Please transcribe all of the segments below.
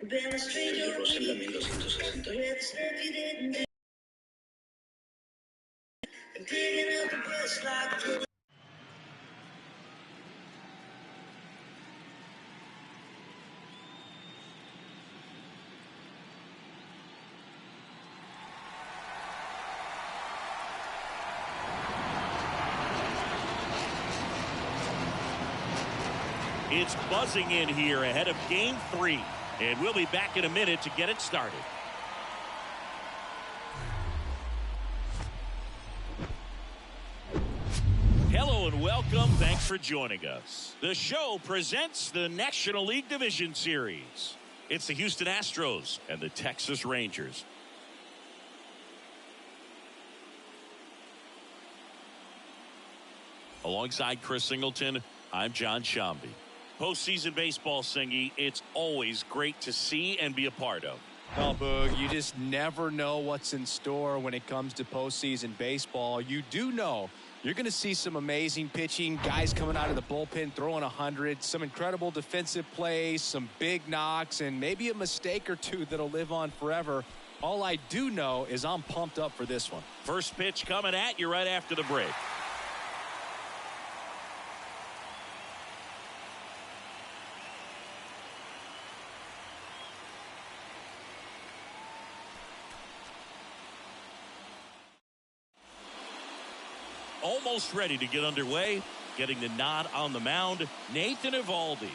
Seguimos en la 1260. It's buzzing in here ahead of Game 3, and we'll be back in a minute to get it started. Hello and welcome. Thanks for joining us. The show presents the National League Division Series. It's the Houston Astros and the Texas Rangers. Alongside Chris Singleton, I'm John Shambi. Postseason baseball, Singy, it's always great to see and be a part of. Well, Boog, you just never know what's in store when it comes to postseason baseball. You do know you're going to see some amazing pitching, guys coming out of the bullpen throwing 100, some incredible defensive plays, some big knocks, and maybe a mistake or two that'll live on forever. All I do know is I'm pumped up for this one. First pitch coming at you right after the break. Almost ready to get underway. Getting the nod on the mound, Nathan Eovaldi.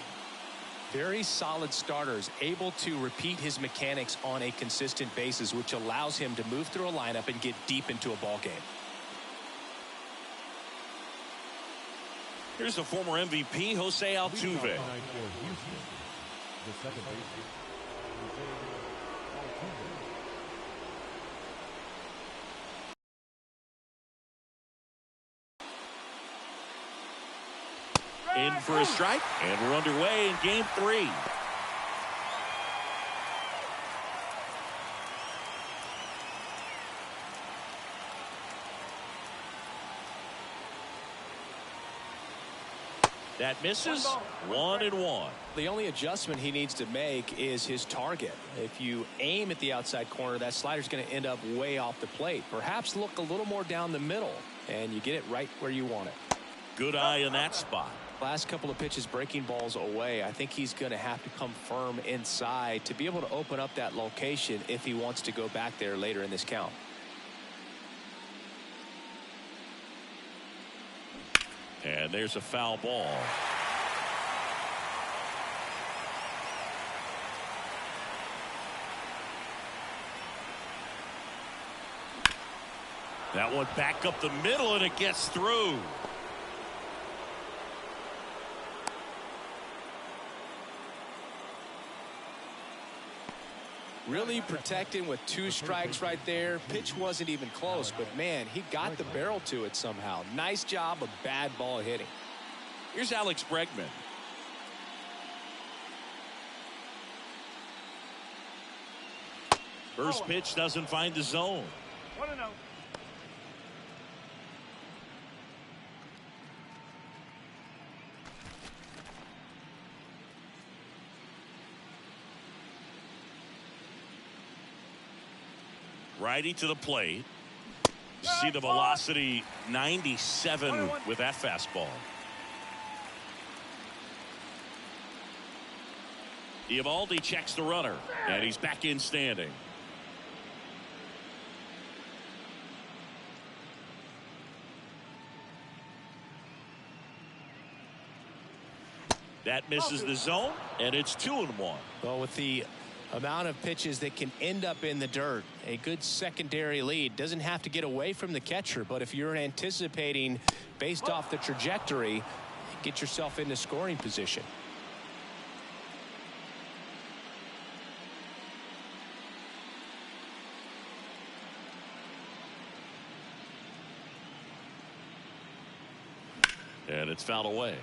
Very solid starters, able to repeat his mechanics on a consistent basis, which allows him to move through a lineup and get deep into a ball game. Here's the former MVP, Jose Altuve. In for a strike, and we're underway in Game 3. That misses. 1-1. The only adjustment he needs to make is his target. If you aim at the outside corner, that slider's going to end up way off the plate. Perhaps look a little more down the middle, and you get it right where you want it. Good eye in that spot. Last couple of pitches breaking balls away. I think he's going to have to come firm inside to be able to open up that location if he wants to go back there later in this count. And there's a foul ball. That one back up the middle, and it gets through. Really protecting with 2 strikes right there. Pitch wasn't even close, but man, he got the barrel to it somehow. Nice job of bad ball hitting. Here's Alex Bregman. First pitch doesn't find the zone. 1-0. Righty to the plate. See the velocity 97 with that fastball. Eovaldi checks the runner, and he's back in standing. That misses the zone, and it's 2-1. Well, with the amount of pitches that can end up in the dirt, a good secondary lead. Doesn't have to get away from the catcher, but if you're anticipating based off the trajectory, get yourself into scoring position. And it's fouled away.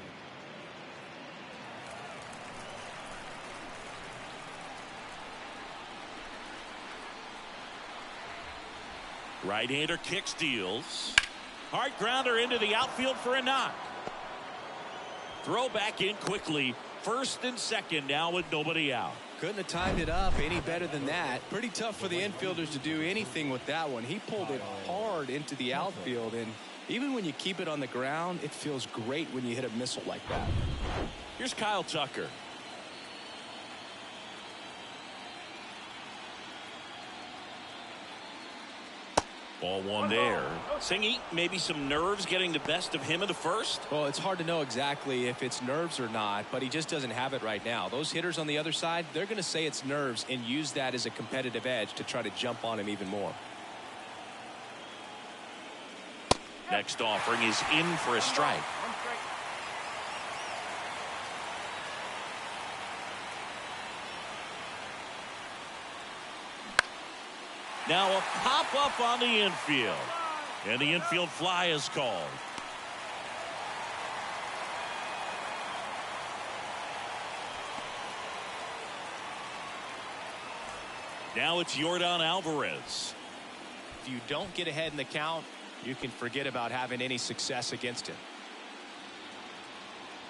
Right-hander kick steals. Hard grounder into the outfield for a knock. Throw back in quickly first and second now with nobody out. Couldn't have timed it up any better than that. Pretty tough for the infielders to do anything with that one. He pulled it hard into the outfield, and even when you keep it on the ground, it feels great when you hit a missile like that. Here's Kyle Tucker. Ball one there. Singy, maybe some nerves getting the best of him in the first? Well, it's hard to know exactly if it's nerves or not, but he just doesn't have it right now. Those hitters on the other side, they're going to say it's nerves and use that as a competitive edge to try to jump on him even more. Next offering is in for a strike. Now a pop-up on the infield. And the infield fly is called. Now it's Yordan Alvarez. If you don't get ahead in the count, you can forget about having any success against him.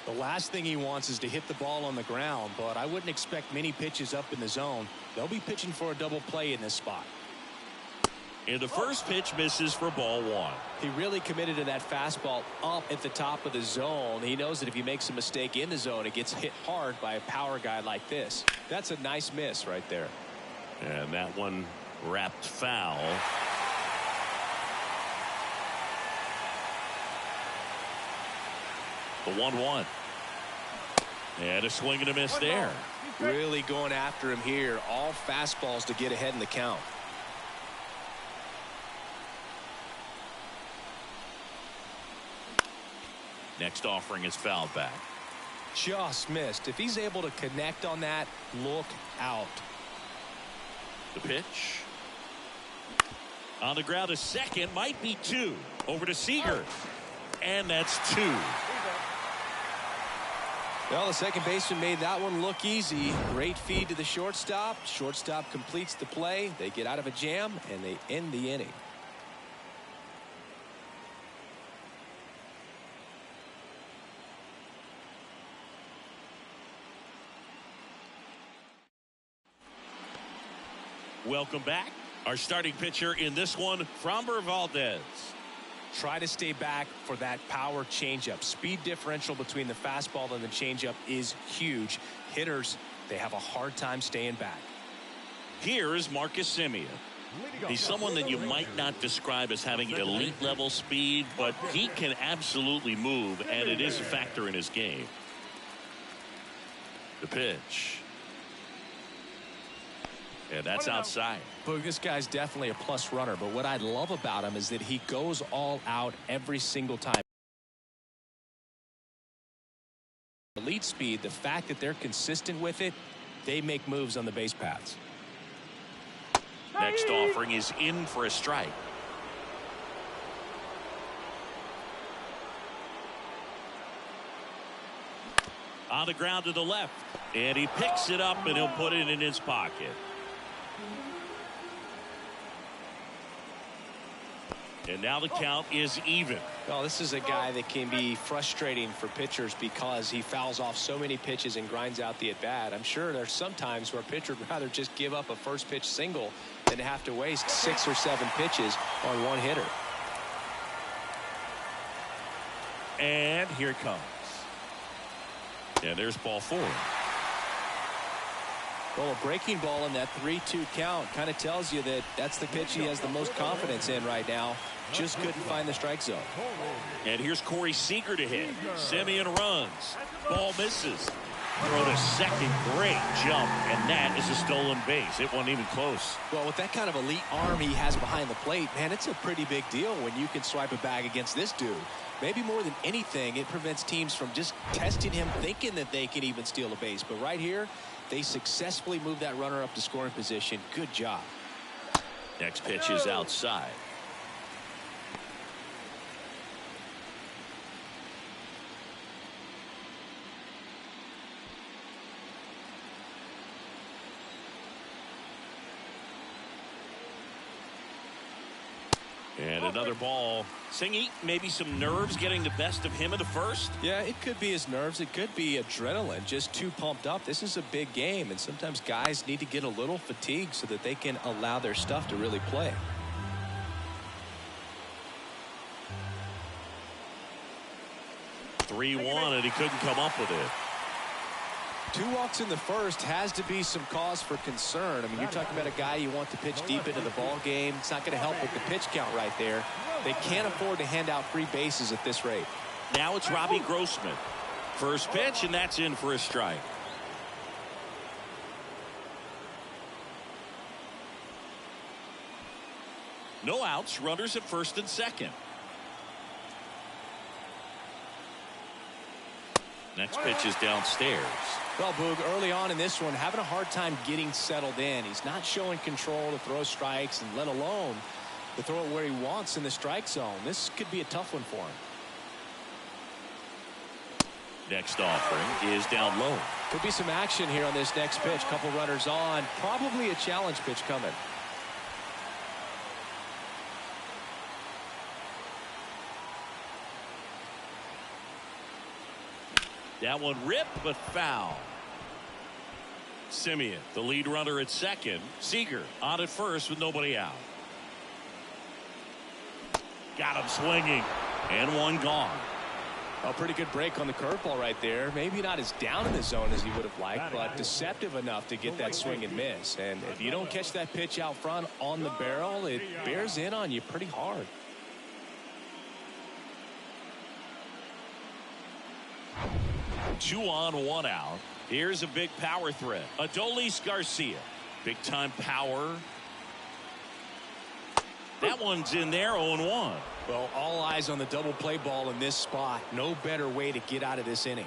The last thing he wants is to hit the ball on the ground, but I wouldn't expect many pitches up in the zone. They'll be pitching for a double play in this spot. And the first pitch misses for ball one. He really committed to that fastball up at the top of the zone. He knows that if he makes a mistake in the zone, it gets hit hard by a power guy like this. That's a nice miss right there. And that one wrapped foul. The 1-1. And a swing and a miss there. Really going after him here. All fastballs to get ahead in the count. Next offering is fouled back. Just missed. If he's able to connect on that, look out. The pitch. On the ground, a second, might be two. Over to Seager. And that's two. Well, the second baseman made that one look easy. Great feed to the shortstop. Shortstop completes the play. They get out of a jam, and they end the inning. Welcome back. Our starting pitcher in this one, Framber Valdez. Try to stay back for that power changeup. Speed differential between the fastball and the changeup is huge. Hitters, they have a hard time staying back. Here is Marcus Semien. He's someone that you might not describe as having elite level speed, but he can absolutely move, and it is a factor in his game. The pitch. And that's outside. Boog, this guy's definitely a plus runner, but what I love about him is that he goes all out every single time. Elite speed, the fact that they're consistent with it, they make moves on the base paths. Next offering is in for a strike. On the ground to the left, and he picks it up and he'll put it in his pocket. And now the count is even. Well, this is a guy that can be frustrating for pitchers because he fouls off so many pitches and grinds out the at-bat. I'm sure there's some times where a pitcher would rather just give up a first pitch single than have to waste 6 or 7 pitches on one hitter. And here it comes. And there's ball 4. Well, a breaking ball in that 3-2 count kind of tells you that that's the pitch he has the most confidence in right now. Just couldn't find the strike zone. And here's Corey Seager to hit. Semien runs. Ball misses. Throw to second. Great jump. And that is a stolen base. It wasn't even close. Well, with that kind of elite arm he has behind the plate, man, it's a pretty big deal when you can swipe a bag against this dude. Maybe more than anything, it prevents teams from just testing him, thinking that they can even steal a base. But right here, they successfully move that runner up to scoring position. Good job. Next pitch is outside. And another ball. Singy, maybe some nerves getting the best of him in the first? Yeah, it could be his nerves. It could be adrenaline, just too pumped up. This is a big game, and sometimes guys need to get a little fatigued so that they can allow their stuff to really play. (3-1), and he couldn't come up with it. 2 walks in the first has to be some cause for concern. I mean, you're talking about a guy you want to pitch deep into the ball game. It's not going to help with the pitch count right there. They can't afford to hand out free bases at this rate. Now it's Robbie Grossman. First pitch, and that's in for a strike. No outs, runners at first and second. Next pitch is downstairs. Well, Boog, early on in this one, having a hard time getting settled in. He's not showing control to throw strikes, and let alone to throw it where he wants in the strike zone. This could be a tough one for him. Next offering is down low. Could be some action here on this next pitch. Couple runners on. Probably a challenge pitch coming. That one ripped, but foul. Semien, the lead runner at second. Seager on at first with nobody out. Got him swinging, and one gone. A pretty good break on the curveball right there. Maybe not as down in the zone as he would have liked, but deceptive enough to get that swing and miss. And if you don't catch that pitch out front on the barrel, it bears in on you pretty hard. Two on, one out. Here's a big power threat. Adolis Garcia. Big time power. That one's in there, 0-1. Well, all eyes on the double play ball in this spot. No better way to get out of this inning.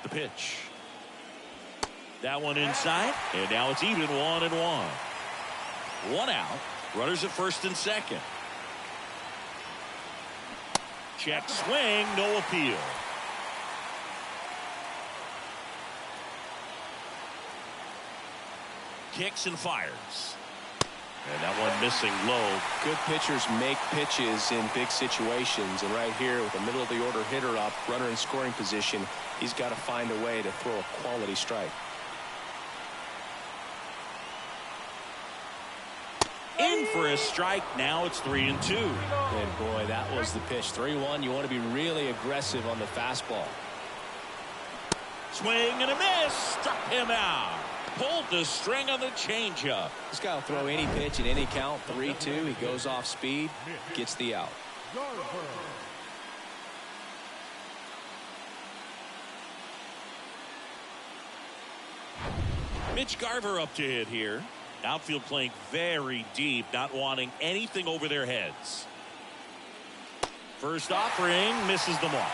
The pitch. That one inside, and now it's even 1-1. One out. Runners at first and second. Check swing, no appeal. Kicks and fires. And that one missing low. Good pitchers make pitches in big situations. And right here with a middle of the order hitter up, runner in scoring position, he's got to find a way to throw a quality strike. In for a strike. Now it's 3-2. And boy, that was the pitch. 3-1. You want to be really aggressive on the fastball. Swing and a miss. Struck him out. Pulled the string on the changeup. This guy will throw any pitch at any count. 3-2. He goes off speed, gets the out. Mitch Garver up to hit here. Outfield playing very deep, not wanting anything over their heads. First offering misses the mark.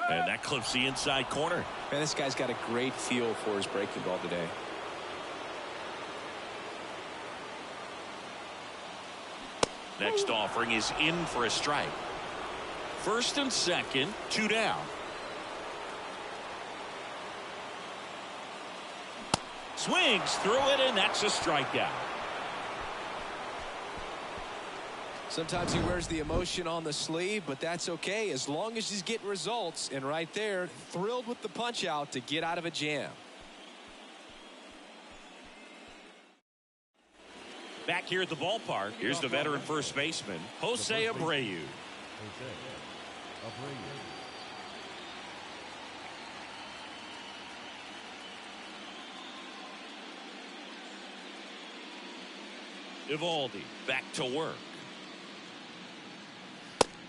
And that clips the inside corner. Man, this guy's got a great feel for his breaking ball today. Next offering is in for a strike. First and second, 2 down. Swings through it, and that's a strikeout. Sometimes he wears the emotion on the sleeve, but that's okay as long as he's getting results. And right there, thrilled with the punch out to get out of a jam. Back here at the ballpark, here's the veteran first baseman, Jose Abreu. Evaldi back to work.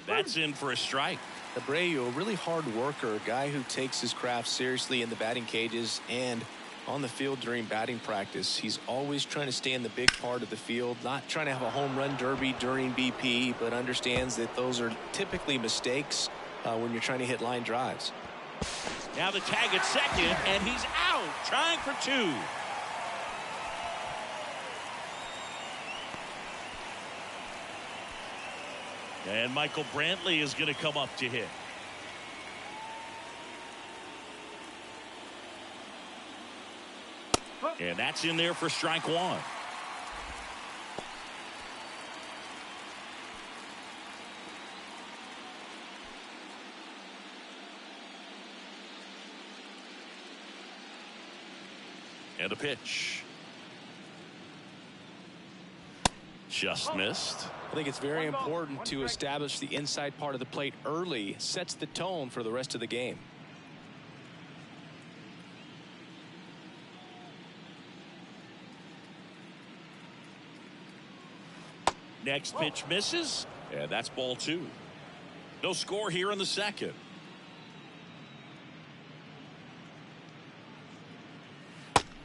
That's in for a strike. Abreu, a really hard worker, a guy who takes his craft seriously in the batting cages and on the field during batting practice. He's always trying to stay in the big part of the field, not trying to have a home run derby during BP, but understands that those are typically mistakes when you're trying to hit line drives. Now the tag at second, and he's out, trying for two. And Michael Brantley is going to come up to hit. And that's in there for strike one. And a pitch. Just missed. I think it's very important to establish the inside part of the plate early. Sets the tone for the rest of the game. Next pitch misses, and that's ball two. No score here in the second.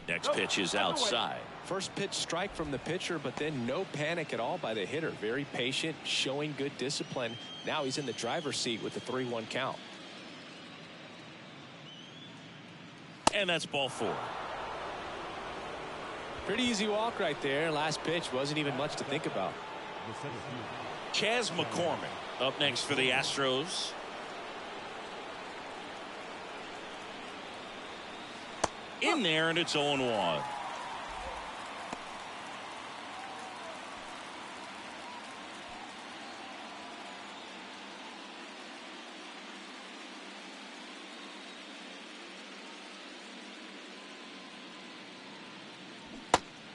Next pitch is outside. First pitch strike from the pitcher, but then no panic at all by the hitter. Very patient, showing good discipline. Now he's in the driver's seat with the 3-1 count. And that's ball four. Pretty easy walk right there. Last pitch wasn't even much to think about. Chas McCormick up next for the Astros. In there, and it's 0-1.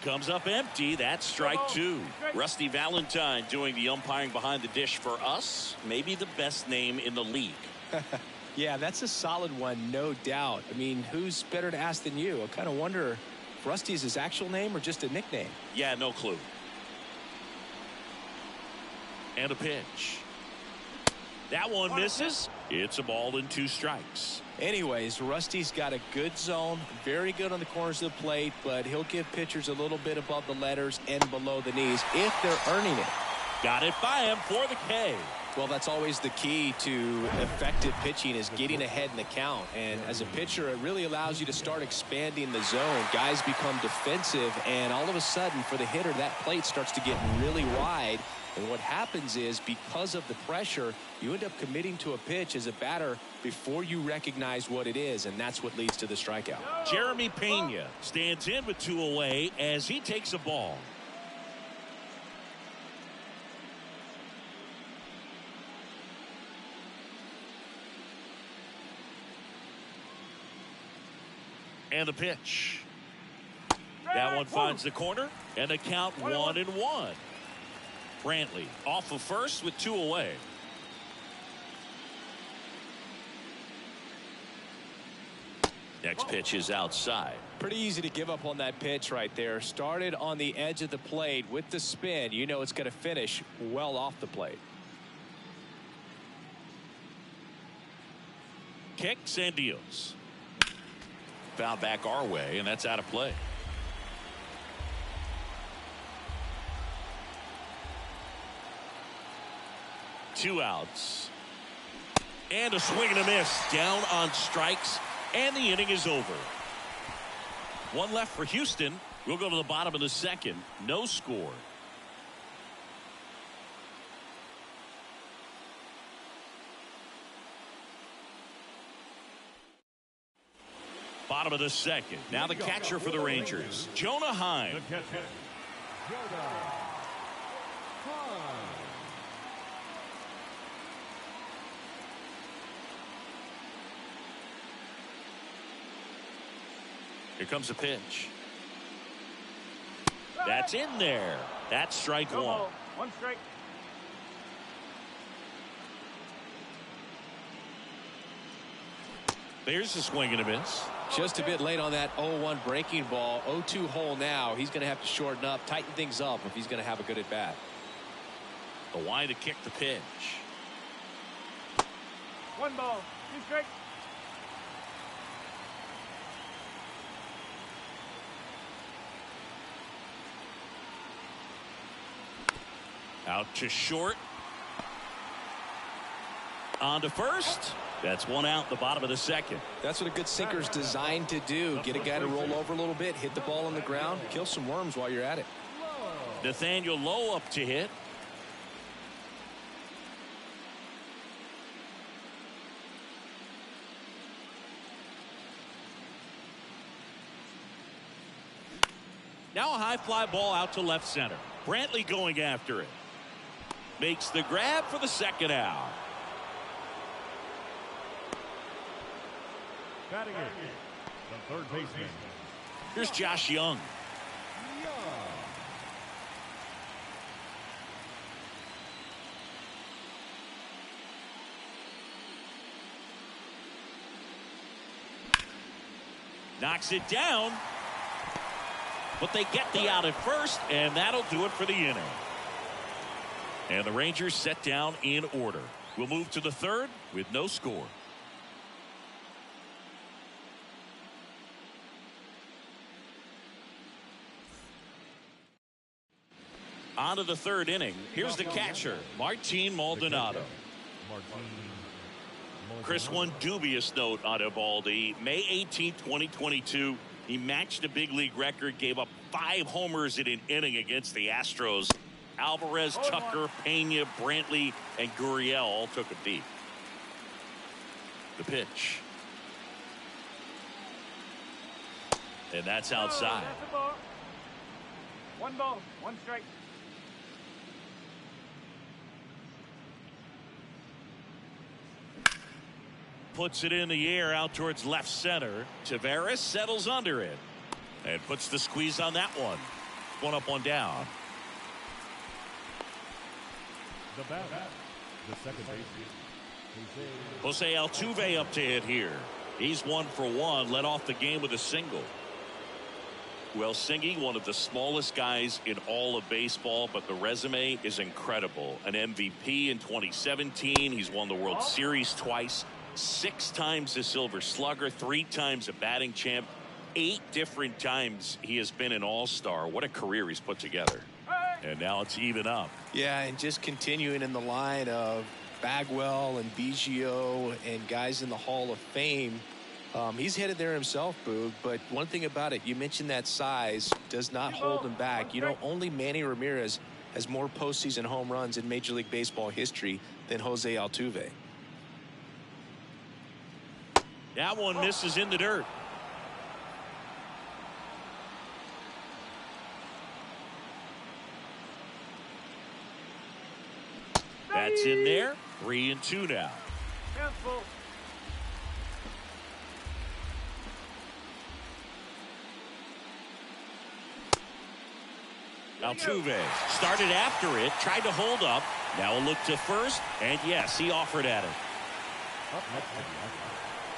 Comes up empty. That's strike two. Rusty Valentine doing the umpiring behind the dish for us. Maybe the best name in the league. Yeah, that's a solid one, no doubt. I mean, who's better to ask than you? I kind of wonder if Rusty is his actual name or just a nickname. Yeah, no clue. And a pitch. That one misses. It's a ball and 2 strikes. Anyways, Rusty's got a good zone, very good on the corners of the plate, but he'll give pitchers a little bit above the letters and below the knees if they're earning it. Got it by him for the K. Well, that's always the key to effective pitching, is getting ahead in the count. And as a pitcher, it really allows you to start expanding the zone. Guys become defensive, and all of a sudden, for the hitter, that plate starts to get really wide. And what happens is, because of the pressure, you end up committing to a pitch as a batter before you recognize what it is, and that's what leads to the strikeout. Jeremy Pena stands in with 2 away as he takes a ball. And the pitch. That one finds the corner, and the count 1-1. Brantley off of first with 2 away. Next pitch is outside. Pretty easy to give up on that pitch right there. Started on the edge of the plate with the spin. You know it's going to finish well off the plate. Kicks and deals. Foul back our way, and that's out of play. Two outs. And a swing and a miss. Down on strikes, and the inning is over. One left for Houston. We'll go to the bottom of the second. No score. Bottom of the second. Now the catcher for the Rangers, Jonah Heim. Here comes a pitch. That's in there. That's strike one. 1 strike. There's a swing and a miss. Just a bit late on that 0-1 breaking ball. 0-2 hole now. He's going to have to shorten up, tighten things up if he's going to have a good at bat. The wide to kick the pitch. 1 ball, 2 strikes. Out to short. on to first. That's one out the bottom of the second. That's what a good sinker is designed to do. Get a guy to roll over a little bit, hit the ball on the ground, kill some worms while you're at it. Nathaniel Lowe up to hit. Now a high fly ball out to left center. Brantley going after it. Makes the grab for the second out. Batting it, the third baseman. Here's Josh Young. Knocks it down. But they get the out at first, and that'll do it for the inning. And the Rangers set down in order. We'll move to the third with no score. On to the third inning. Here's the catcher, Martin Maldonado. Chris, one dubious note on Eovaldi. May 18, 2022, he matched a big league record, gave up 5 homers in an inning against the Astros. Alvarez, Tucker, Pena, Brantley, and Gurriel all took him deep. The pitch. And that's outside. That's a ball. 1 ball, 1 strike. Puts it in the air out towards left center. Taveras settles under it and puts the squeeze on that one. 1 up, 1 down. The batter, the second baseman, Jose Altuve up to hit here. He's 1 for 1, led off the game with a single. Well, Singy, one of the smallest guys in all of baseball, but the resume is incredible. An MVP in 2017. He's won the World Series twice. 6 times a Silver Slugger, 3 times a batting champ, 8 different times he has been an all-star. What a career he's put together. And now it's even up. Yeah, and just continuing in the line of Bagwell and Biggio and guys in the Hall of Fame. He's headed there himself, Boog, but one thing about it, you mentioned that size does not hold him back. You know, only Manny Ramirez has more postseason home runs in Major League Baseball history than Jose Altuve. That one misses in the dirt. That's in there. 3-2 now. Cancel. Altuve started after it, tried to hold up. Now a look to first, and yes, he offered at it.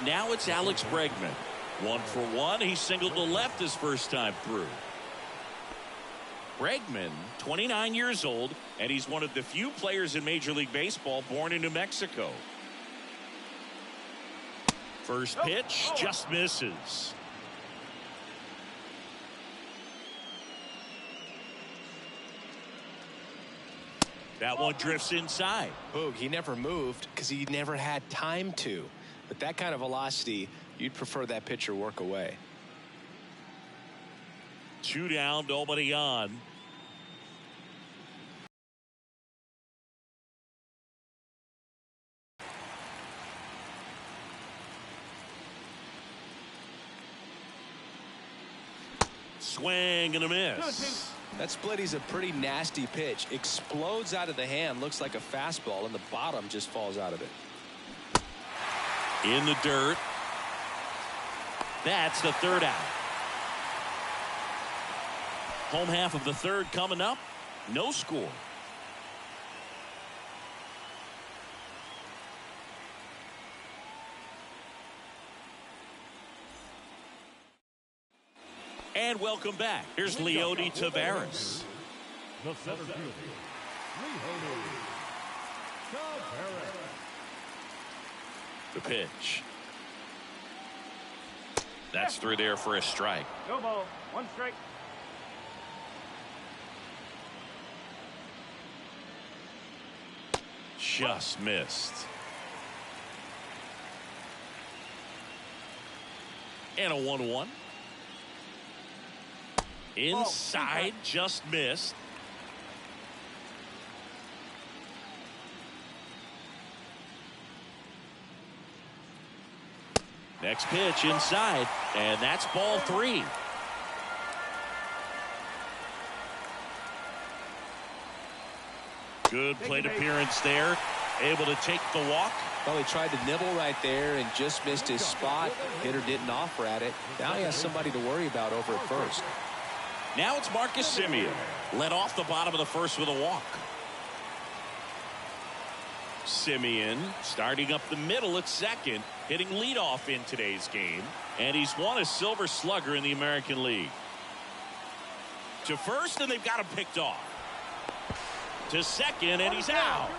Now it's Alex Bregman. 1 for 1. He singled to left his first time through. Bregman, 29 years old, and he's one of the few players in Major League Baseball born in New Mexico. First pitch just misses. That one drifts inside. Boog, he never moved because he never had time to. But that kind of velocity, you'd prefer that pitcher work away. 2 down, nobody on. Swing and a miss. That splitty's a pretty nasty pitch. Explodes out of the hand, looks like a fastball, and the bottom just falls out of it. In the dirt. That's the third out. Home half of the third coming up. No score. And welcome back. Here's Leody Taveras. The center fielder, Leody Taveras. The pitch. That's through there for a strike. No ball, 1 strike. Just missed. And a 1-1. Inside, just missed. Next pitch inside, and that's ball 3. Good plate appearance there. Able to take the walk. Well, he tried to nibble right there and just missed his spot. Hitter didn't offer at it. Now he has somebody to worry about over at first. Now it's Marcus Semien. Led off the bottom of the first with a walk. Semien starting up the middle at second, hitting leadoff in today's game, and he's won a Silver Slugger in the American League. To first, and they've got him picked off. To second, and he's out.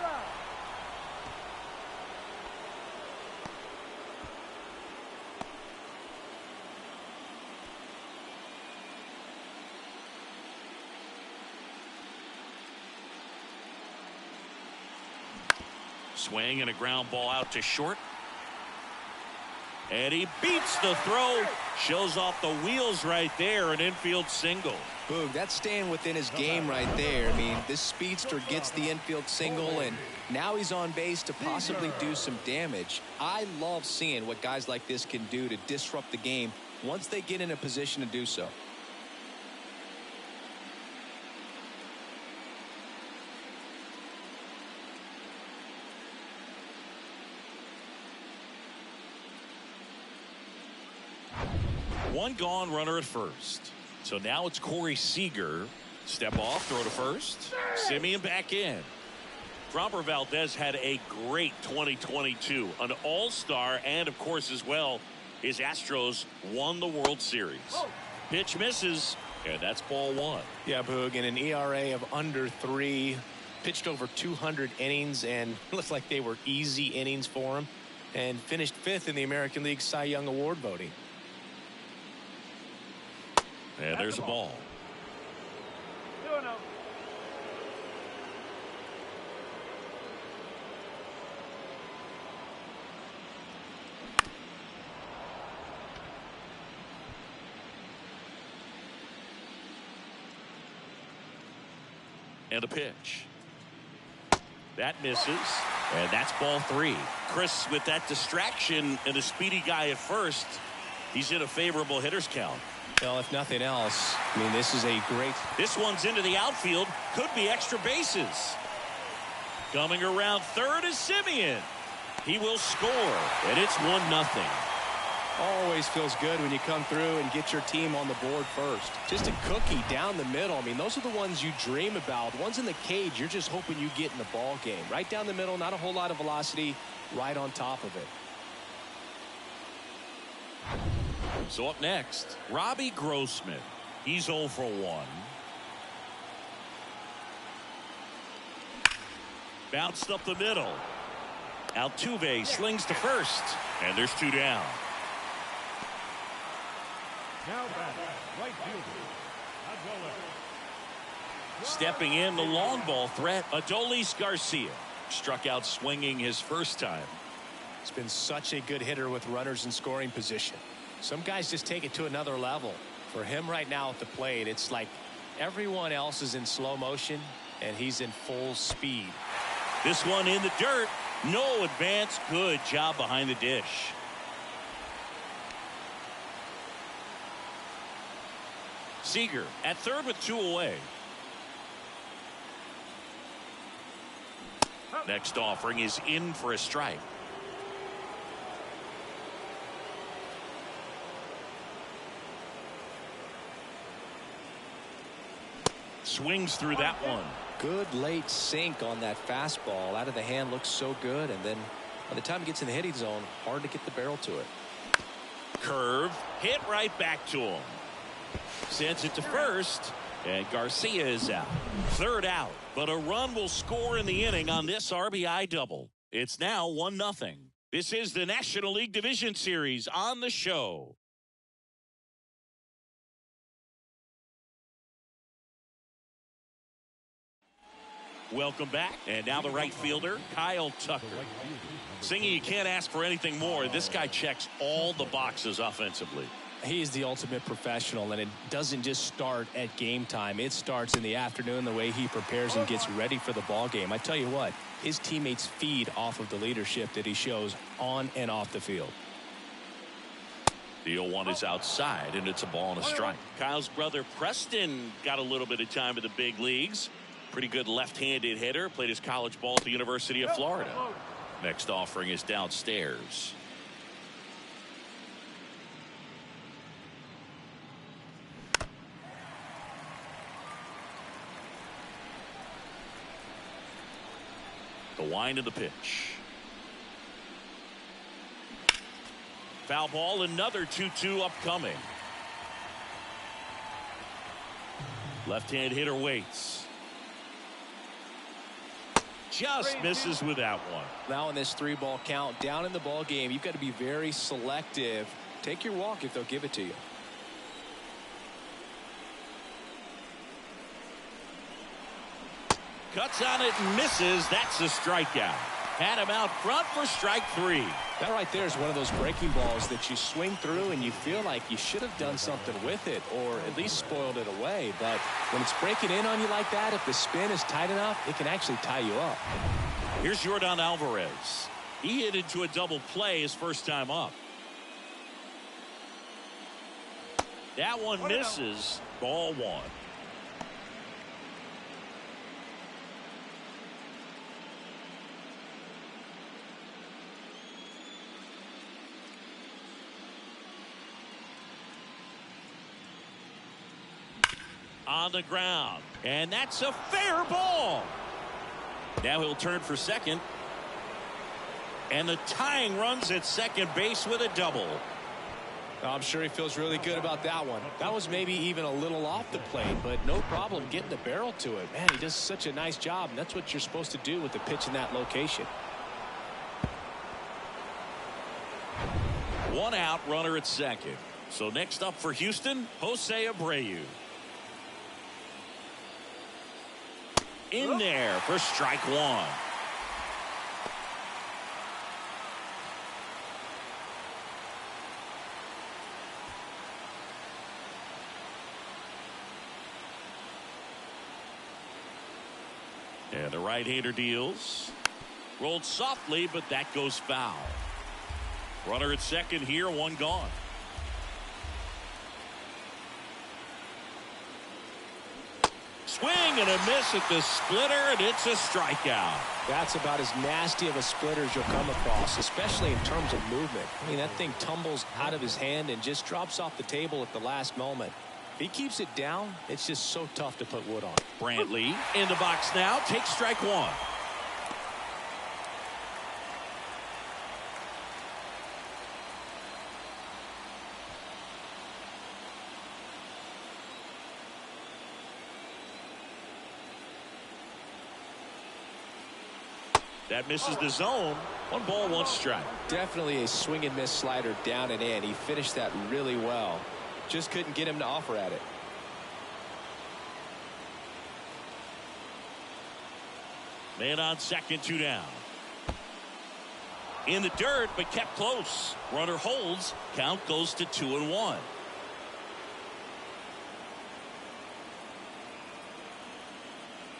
Swing and a ground ball out to short. And he beats the throw. Shows off the wheels right there. An infield single. Boog, that's staying within his game right there. I mean, this speedster gets the infield single, and now he's on base to possibly do some damage. I love seeing what guys like this can do to disrupt the game once they get in a position to do so. One gone, runner at first. So now it's Corey Seager. Step off, throw to first. Semien back in. Framber Valdez had a great 2022. An all-star, and of course as well, his Astros won the World Series. Pitch misses, and that's ball 1. Yeah, Boog, in an ERA of under 3. Pitched over 200 innings, and looks like they were easy innings for him. And finished 5th in the American League Cy Young Award voting. And there's a ball. And a pitch. That misses. And that's ball 3. Chris, with that distraction and a speedy guy at first, he's in a favorable hitter's count. Well, if nothing else, I mean, this is a great... This one's into the outfield. Could be extra bases. Coming around third is Semien. He will score, and it's 1-0. Always feels good when you come through and get your team on the board first. Just a cookie down the middle. I mean, those are the ones you dream about. Ones in the cage, you're just hoping you get in the ball game. Right down the middle, not a whole lot of velocity, right on top of it. So up next, Robbie Grossman. He's 0 for 1. Bounced up the middle. Altuve slings to first, and there's 2 down. Now batting, right fielder, Adolis. Stepping in, the long ball threat, Adolis Garcia. Struck out swinging his first time. He's been such a good hitter with runners in scoring position. Some guys just take it to another level. For him right now at the plate, it's like everyone else is in slow motion, and he's in full speed. This one in the dirt. No advance. Good job behind the dish. Seager at third with 2 away. Next offering is in for a strike. Swings through that one. Good late sink on that fastball. Out of the hand, looks so good, and then by the time it gets in the hitting zone, hard to get the barrel to it. Curve hit right back to him. Sends it to first, and Garcia is out. Third out, but a run will score in the inning on this RBI double. It's now 1-0. This is the National League Division Series on the show. Welcome back, and now the right fielder, Kyle Tucker. Singing, you can't ask for anything more. This guy checks all the boxes offensively. He's the ultimate professional, and it doesn't just start at game time. It starts in the afternoon, the way he prepares and gets ready for the ball game. I tell you what, his teammates feed off of the leadership that he shows on and off the field. The 0-1 is outside, and it's a ball and a strike. Kyle's brother Preston got a little bit of time in the big leagues. Pretty good left-handed hitter. Played his college ball at the University of Florida. Next offering is downstairs. The wind of the pitch. Foul ball, another 2-2 upcoming. Left-hand hitter waits. Just misses with that one. Now in this 3-ball count, down in the ball game, you've got to be very selective. Take your walk if they'll give it to you. Cuts on it and misses. That's a strikeout. Had him out front for strike 3. That right there is one of those breaking balls that you swing through and you feel like you should have done something with it or at least spoiled it away. But when it's breaking in on you like that, if the spin is tight enough, it can actually tie you up. Here's Yordan Alvarez. He hit into a double play his first time up. That one misses. Ball 1. On the ground, and that's a fair ball. Now he'll turn for second, and the tying runs at second base with a double. I'm sure he feels really good about that one. That was maybe even a little off the plate, but no problem getting the barrel to it. Man, he does such a nice job, and that's what you're supposed to do with the pitch in that location. 1 out, runner at second. So next up for Houston, Jose Abreu. In there for strike 1. And the right-hander deals. Rolled softly, but that goes foul. Runner at second here, 1 gone. Swing and a miss at the splitter, and it's a strikeout. That's about as nasty of a splitter as you'll come across, especially in terms of movement. I mean, that thing tumbles out of his hand and just drops off the table at the last moment. If he keeps it down, it's just so tough to put wood on. Brantley in the box now, takes strike 1. That misses the zone. 1 ball, 1 strike. Definitely a swing and miss slider down and in. He finished that really well. Just couldn't get him to offer at it. Man on second, 2 down. In the dirt, but kept close. Runner holds. Count goes to 2-1.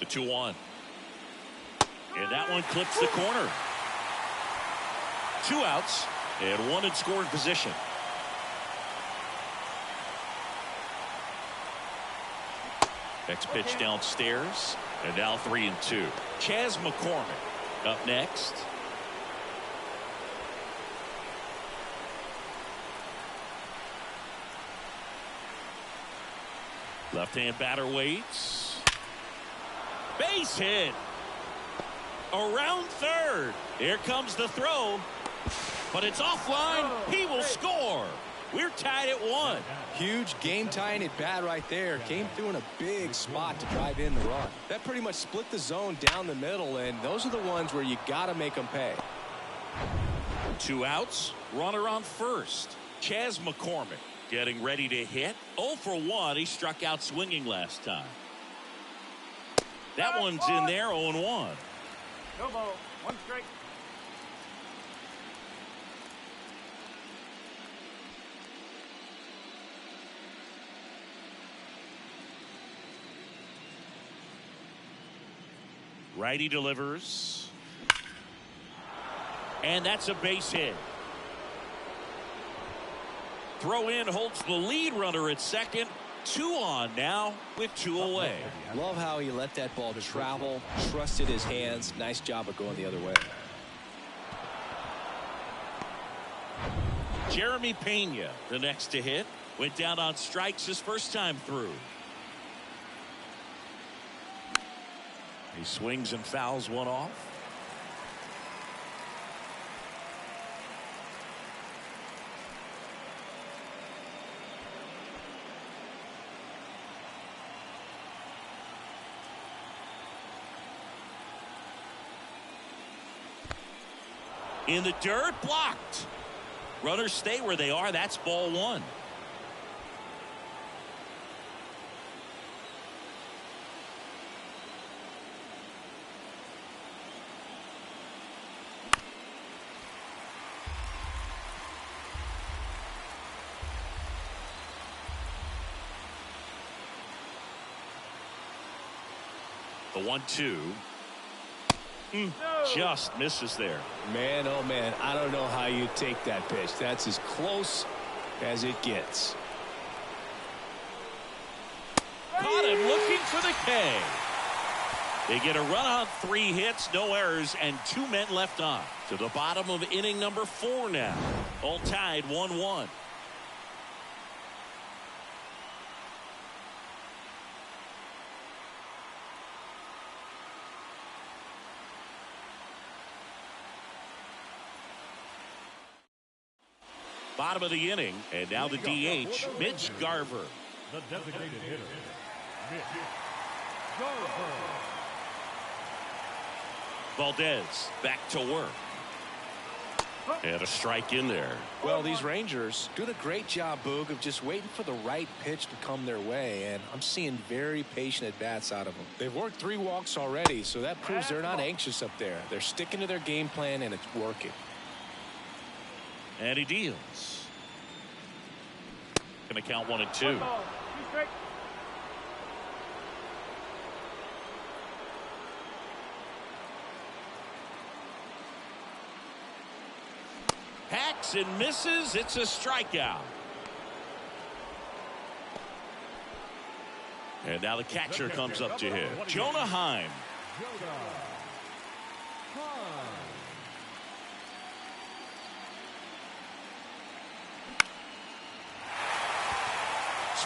The 2-1. And that one clips the corner. 2 outs and 1 in scoring position. Next pitch downstairs, and now 3-2. Chas McCormick up next. Left-hand batter waits. Base hit. Around third. Here comes the throw. But it's offline. He will score. We're tied at 1. Huge game tying at bat right there. Came through in a big spot to drive in the run. That pretty much split the zone down the middle, and those are the ones where you got to make them pay. 2 outs. Runner on first. Chas McCormick getting ready to hit. 0 for 1. He struck out swinging last time. That one's in there, 0-1. No ball, 1 strike. Righty delivers. And that's a base hit. Throw in holds the lead runner at second. 2 on now with 2 away. Love how he let that ball travel, trusted his hands. Nice job of going the other way. Jeremy Pena, the next to hit, went down on strikes his first time through. He swings and fouls one off. In the dirt, blocked. Runners stay where they are. That's ball 1. The 1-2. Just misses there. Man, oh man, I don't know how you take that pitch. That's as close as it gets. Caught him looking for the K. They get a run on 3 hits, no errors, and 2 men left on. To the bottom of inning number 4 now. All tied 1-1. Bottom of the inning, and now the DH, Mitch Garver. The designated hitter, Mitch Garver. Valdez back to work. And a strike in there. Well, these Rangers doing a great job, Boog, of just waiting for the right pitch to come their way, and I'm seeing very patient at-bats out of them. They've worked 3 walks already, so that proves they're not anxious up there. They're sticking to their game plan, and it's working. And he deals. Going to count 1 and 2. Hacks and misses. It's a strikeout. And now the catcher comes up to hit. Jonah Heim.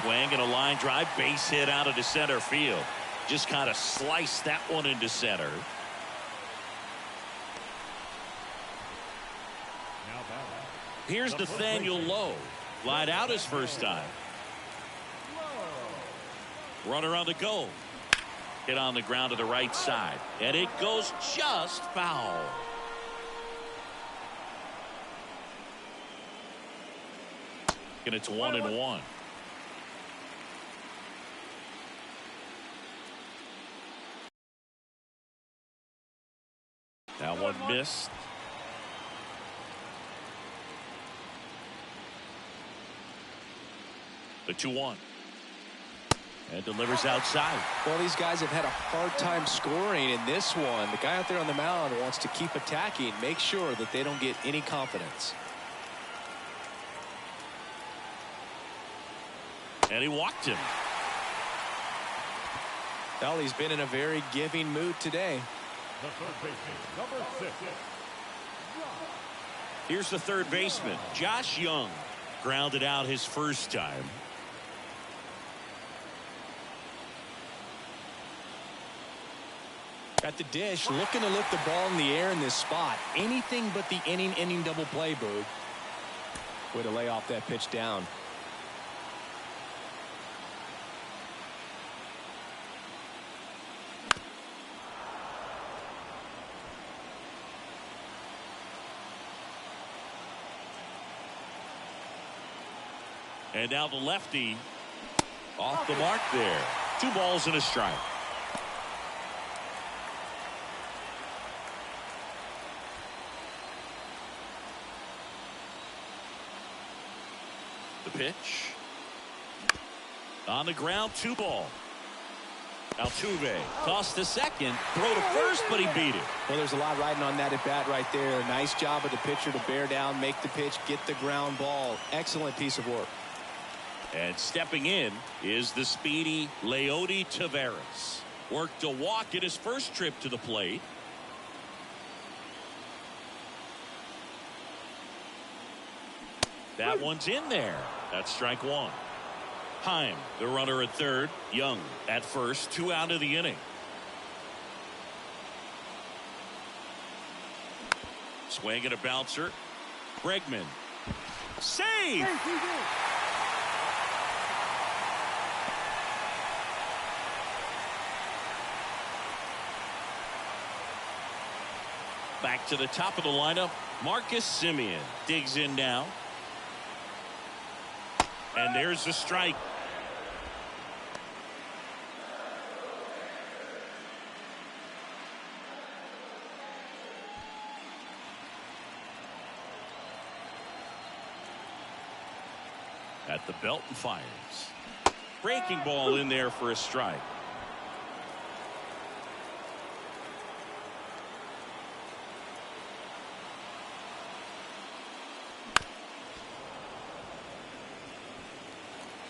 Swing and a line drive, base hit out of the center field. Just kind of sliced that one into center. Here's Nathaniel Lowe. Lied out his first time. Runner on the go. Hit on the ground to the right side. And it goes just foul. And it's 1-1. Now one missed. The 2-1. And delivers outside. Well, these guys have had a hard time scoring in this one. The guy out there on the mound wants to keep attacking, make sure that they don't get any confidence. And he walked him. Well, he's been in a very giving mood today. The third baseman, number 6. Here's the third baseman, Josh Young. Grounded out his first time. At the dish, looking to lift the ball in the air in this spot. Anything but the inning double play, Boog. Way to lay off that pitch down. And now the lefty off the mark there. 2 balls and a strike. The pitch. On the ground, 2 ball. Altuve tossed to second, throw to first, but he beat it. Well, there's a lot riding on that at bat right there. Nice job of the pitcher to bear down, make the pitch, get the ground ball. Excellent piece of work. And stepping in is the speedy Leody Taveras. Worked a walk at his first trip to the plate. That one's in there. That's strike one. Heim, the runner at third. Young at first. 2 out of the inning. Swing and a bouncer. Bregman. Save! Back to the top of the lineup. Marcus Semien digs in now. And there's the strike. At the belt and fires. Breaking ball in there for a strike.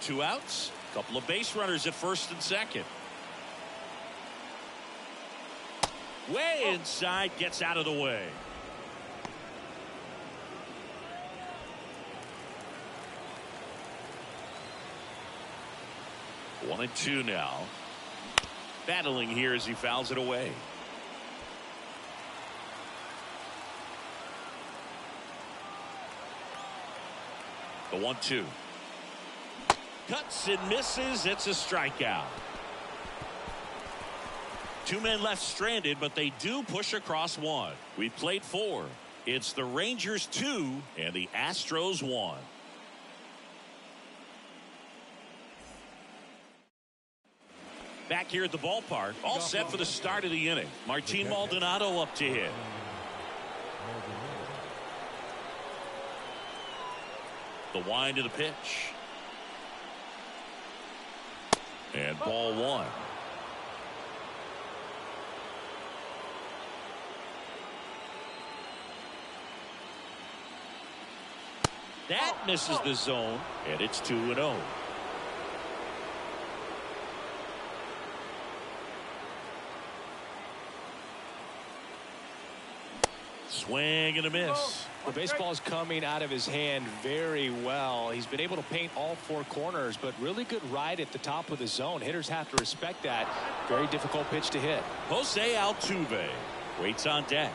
Two outs. Couple of base runners at first and second. Way inside, gets out of the way. One and two now. Battling here as he fouls it away. The 1-2. Cuts and misses. It's a strikeout. Two men left stranded, but they do push across one. We've played 4. It's the Rangers 2 and the Astros 1. Back here at the ballpark, all set for the start of the inning. Martin Maldonado up to hit. The wind of the pitch. And ball one. That misses the zone, and it's 2-0. Swing and a miss. The baseball is coming out of his hand very well. He's been able to paint all 4 corners, but really good ride at the top of the zone. Hitters have to respect that. Very difficult pitch to hit. Jose Altuve waits on deck.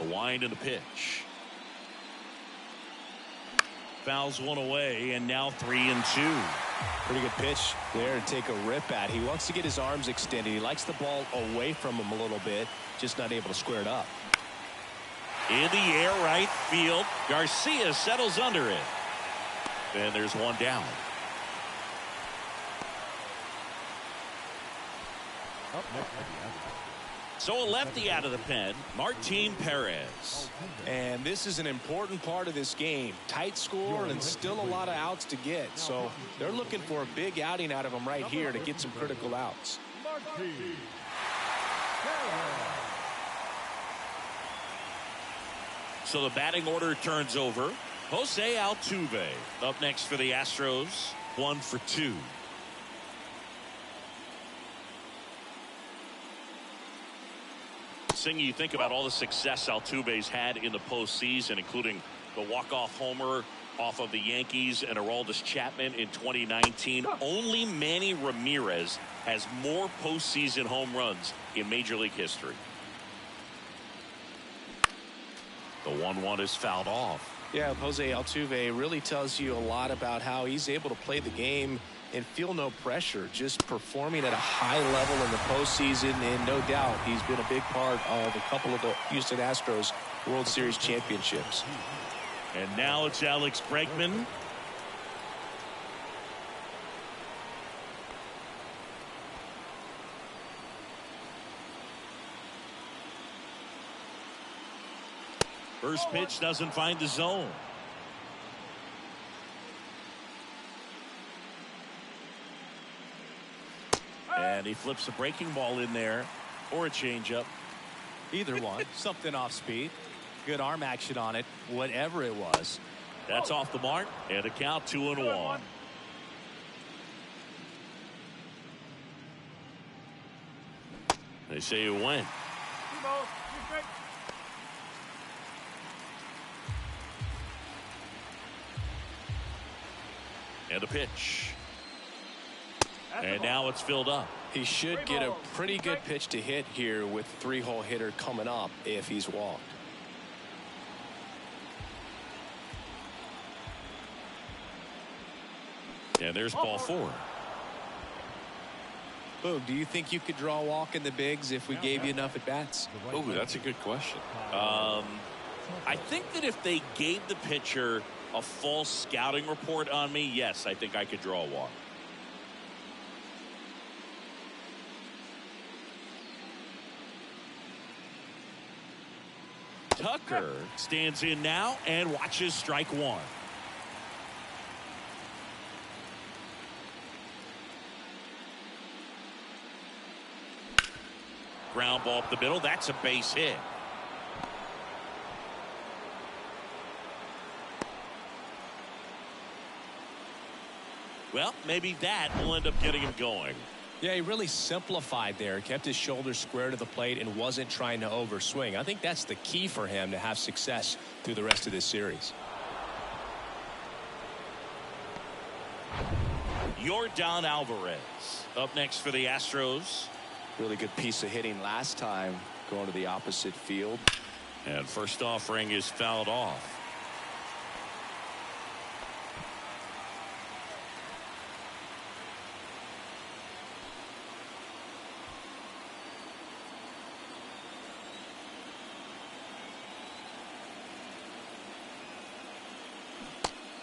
The wind and the pitch. Fouls one away, and now 3-2. Pretty good pitch there to take a rip at. He wants to get his arms extended. He likes the ball away from him a little bit, just not able to square it up. In the air, right field. Garcia settles under it. And there's one down. So a lefty out of the pen, Martin Perez. And this is an important part of this game. Tight score and still a lot of outs to get. So they're looking for a big outing out of him right here to get some critical outs. So the batting order turns over. Jose Altuve up next for the Astros. 1 for 2. You think about all the success Altuve's had in the postseason, including the walk-off homer off of the Yankees and Aroldis Chapman in 2019. Only Manny Ramirez has more postseason home runs in Major League history. The 1-1 is fouled off. Yeah, Jose Altuve really tells you a lot about how he's able to play the game and feel no pressure, just performing at a high level in the postseason, and no doubt he's been a big part of a couple of the Houston Astros World Series championships. And now it's Alex Bregman. First pitch doesn't find the zone. And he flips a breaking ball in there or a changeup. Either one. Something off speed. Good arm action on it. Whatever it was. That's off the mark. And a count 2-1. They say you win. And a pitch. And now it's filled up. He should get a pretty good pitch to hit here with the 3-hole hitter coming up if he's walked. And there's ball 4. Boog, do you think you could draw a walk in the bigs if we gave you enough at bats? Oh, that's a good question. I think that if they gave the pitcher a full scouting report on me, yes, I think I could draw a walk. Tucker stands in now and watches strike 1. Ground ball up the middle. That's a base hit. Well, maybe that will end up getting him going. Yeah, he really simplified there. Kept his shoulders square to the plate and wasn't trying to overswing. I think that's the key for him to have success through the rest of this series. Yordan Alvarez up next for the Astros. Really good piece of hitting last time, going to the opposite field. And first offering is fouled off.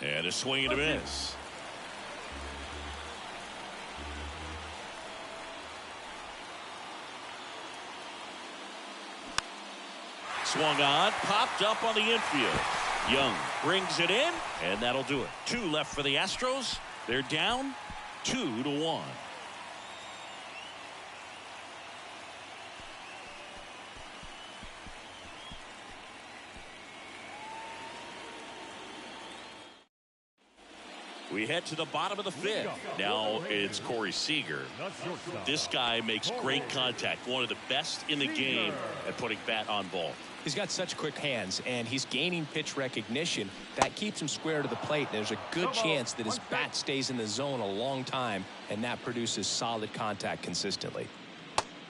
And a swing and a miss. Swung on, popped up on the infield. Young brings it in, and that'll do it. 2 left for the Astros. They're down 2-1. We head to the bottom of the 5th. Now it's Corey Seager. This guy makes great contact. One of the best in the game at putting bat on ball. He's got such quick hands, and he's gaining pitch recognition. That keeps him square to the plate. There's a good chance that his bat stays in the zone a long time, and that produces solid contact consistently.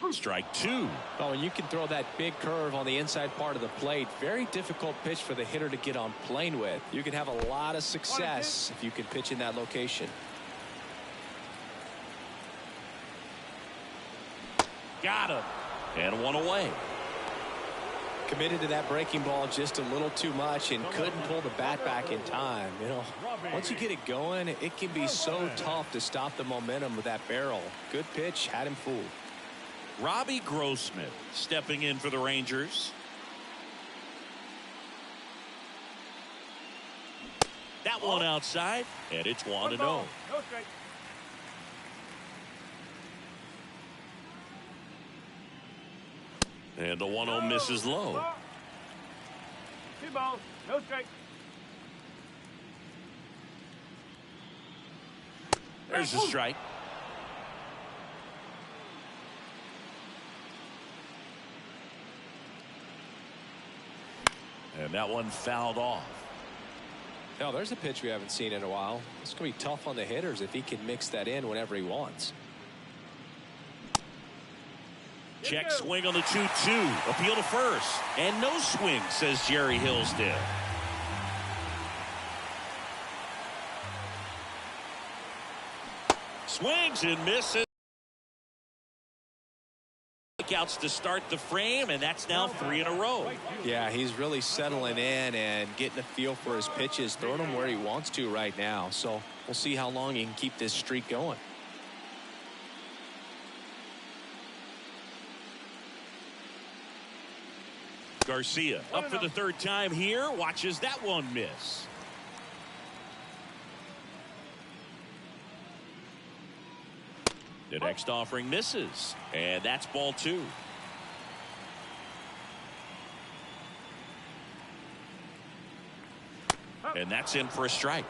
Strike 2. Oh, and you can throw that big curve on the inside part of the plate. Very difficult pitch for the hitter to get on plane with. You can have a lot of success if you can pitch in that location. Got him. And 1 away. Committed to that breaking ball just a little too much and couldn't pull the bat back in time. You know, once you get it going, it can be so tough to stop the momentum of that barrel. Good pitch, had him fooled. Robbie Grossman stepping in for the Rangers. That one outside, and it's 1-0. And the 1-0 misses low. 2 balls, no strike. There's a strike. And that one fouled off. Now, there's a pitch we haven't seen in a while. It's going to be tough on the hitters if he can mix that in whenever he wants. Check swing on the 2-2. Appeal to first. And no swing, says Jerry Hillsdale. Swings and misses. Outs to start the frame, and that's now 3 in a row. Yeah, he's really settling in and getting a feel for his pitches, throwing them where he wants to right now. So we'll see how long he can keep this streak going. Garcia up for the 3rd time here, watches that one miss. The next offering misses, and that's ball 2. And that's in for a strike.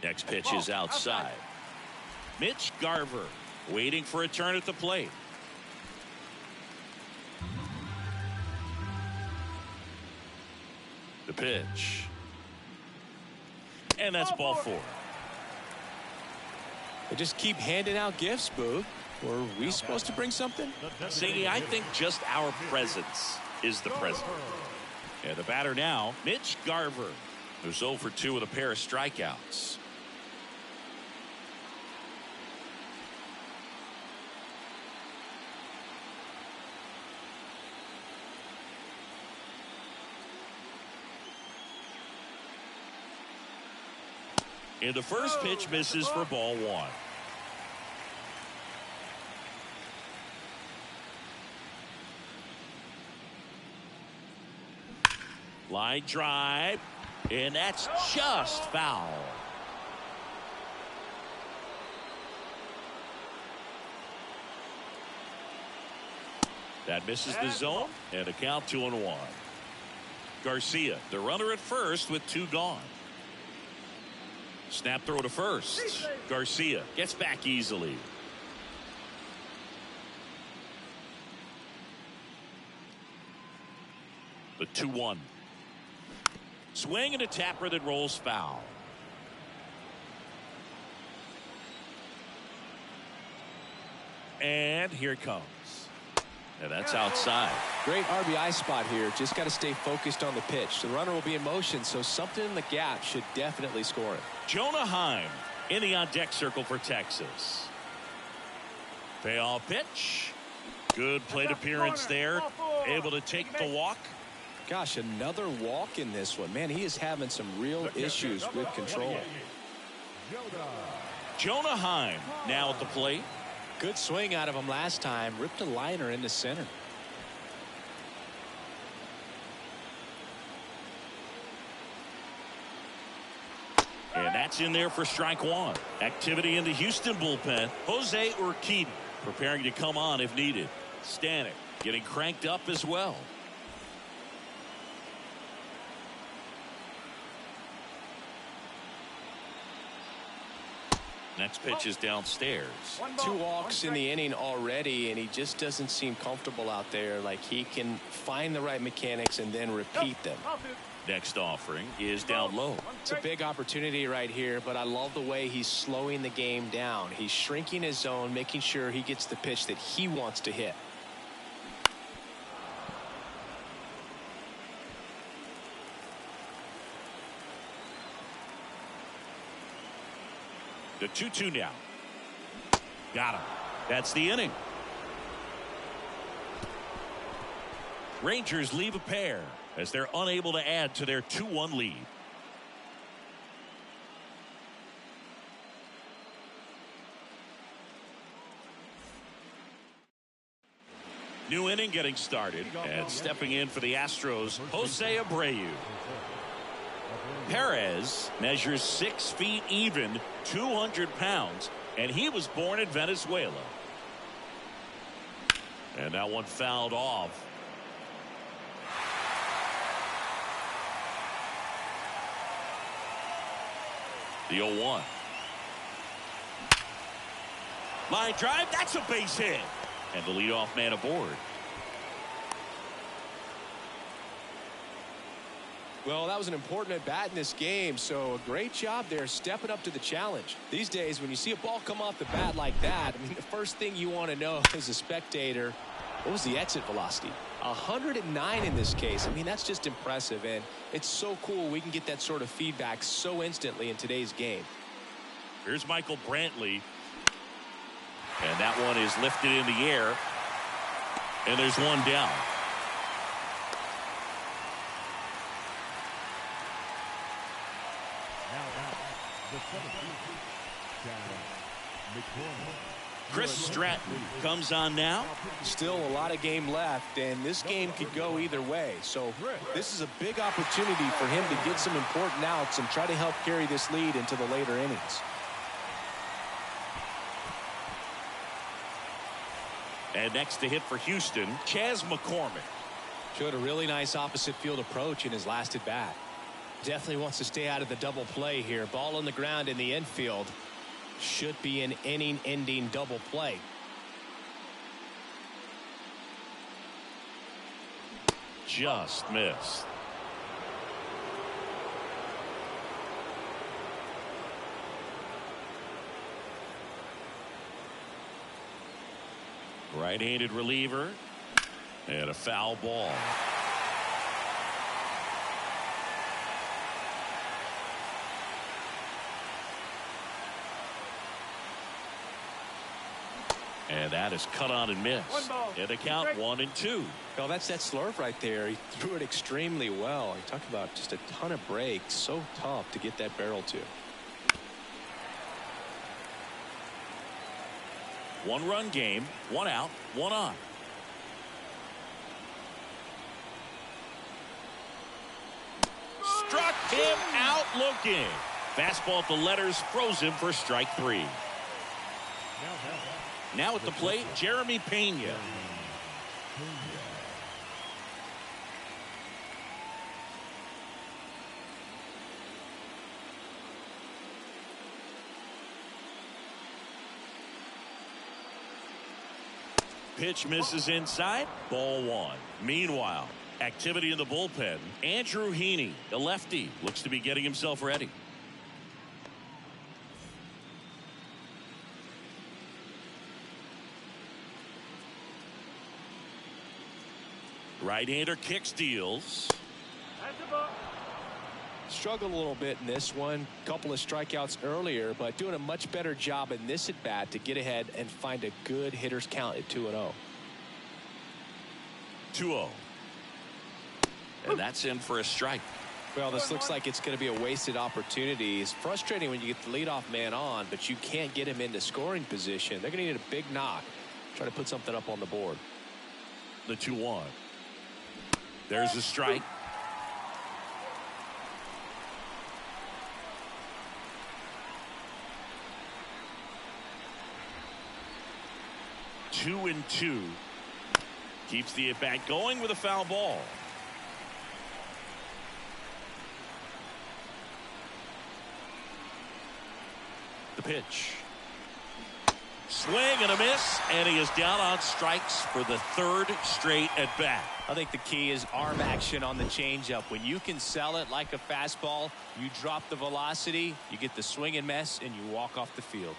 Next pitch is outside. Mitch Garver waiting for a turn at the plate. The pitch. And that's ball 4. They just keep handing out gifts, Boo. Were we supposed to bring something? Siggy, I think just our presence is the present. And the batter now, Mitch Garver, who's 0 for 2 with a pair of strikeouts. And the first pitch misses for ball 1. Line drive, and that's just foul. That misses the zone, and a count 2-1. Garcia, the runner at first with 2 gone. Snap throw to first. Garcia gets back easily. The 2-1. Swing and a tapper that rolls foul. And here it comes. And that's outside. Great RBI spot here. Just got to stay focused on the pitch. The runner will be in motion, so something in the gap should definitely score it. Jonah Heim in the on-deck circle for Texas. Payoff pitch. Good plate appearance there. Able to take the walk. Gosh, another walk in this one. Man, he is having some real issues with control. Jonah Heim now at the plate. Good swing out of him last time. Ripped a liner into center. And that's in there for strike 1. Activity in the Houston bullpen. Jose Urquidy preparing to come on if needed. Stanek getting cranked up as well. Next pitch is downstairs. 2 walks in the inning already, and he just doesn't seem comfortable out there. Like he can find the right mechanics and then repeat them. Next offering is down low. It's a big opportunity right here, but I love the way he's slowing the game down. He's shrinking his zone, making sure he gets the pitch that he wants to hit. The 2-2 now. Got him. That's the inning. Rangers leave a pair as they're unable to add to their 2-1 lead. New inning getting started, and stepping in for the Astros, Jose Abreu. Perez measures 6 feet even, 200 pounds, and he was born in Venezuela. And that one fouled off. The 0-1. Line drive, that's a base hit. And the leadoff man aboard. Well, that was an important at bat in this game, so a great job there stepping up to the challenge. These days, when you see a ball come off the bat like that, I mean, the first thing you want to know as a spectator, what was the exit velocity? 109 in this case. I mean, that's just impressive, and it's so cool we can get that sort of feedback so instantly in today's game. Here's Michael Brantley. And that one is lifted in the air. And there's one down. Chris Stratton comes on now. Still a lot of game left, and this game could go either way. So this is a big opportunity for him to get some important outs and try to help carry this lead into the later innings. And next to hit for Houston, Chas McCormick. Showed a really nice opposite field approach in his last at bat. Definitely wants to stay out of the double play here. Ball on the ground in the infield. Should be an inning-ending double play. Just missed. Right-handed reliever. And a foul ball. And that is cut on and missed. And the count 1-2. Well, that's that slurve right there. He threw it extremely well. You talk about just a ton of breaks. So tough to get that barrel to. 1-run game, 1 out, 1 on. Struck him out looking. Fastball at the letters, froze him for strike 3. Now at the plate, Jeremy Pena. Pitch misses inside, ball 1. Meanwhile, activity in the bullpen. Andrew Heaney, the lefty, looks to be getting himself ready. Right-hander kick steals. Struggled a little bit in this one. Couple of strikeouts earlier, but doing a much better job in this at bat to get ahead and find a good hitter's count at 2-0. 2-0. And that's in for a strike. Well, this looks like it's going to be a wasted opportunity. It's frustrating when you get the leadoff man on, but you can't get him into scoring position. They're going to need a big knock. Try to put something up on the board. The 2-1. There's a strike. Two and 2. Keeps the at-bat going with a foul ball. The pitch. Swing and a miss, and he is down on strikes for the 3rd straight at bat. I think the key is arm action on the changeup. When you can sell it like a fastball, you drop the velocity, you get the swing and miss, and you walk off the field.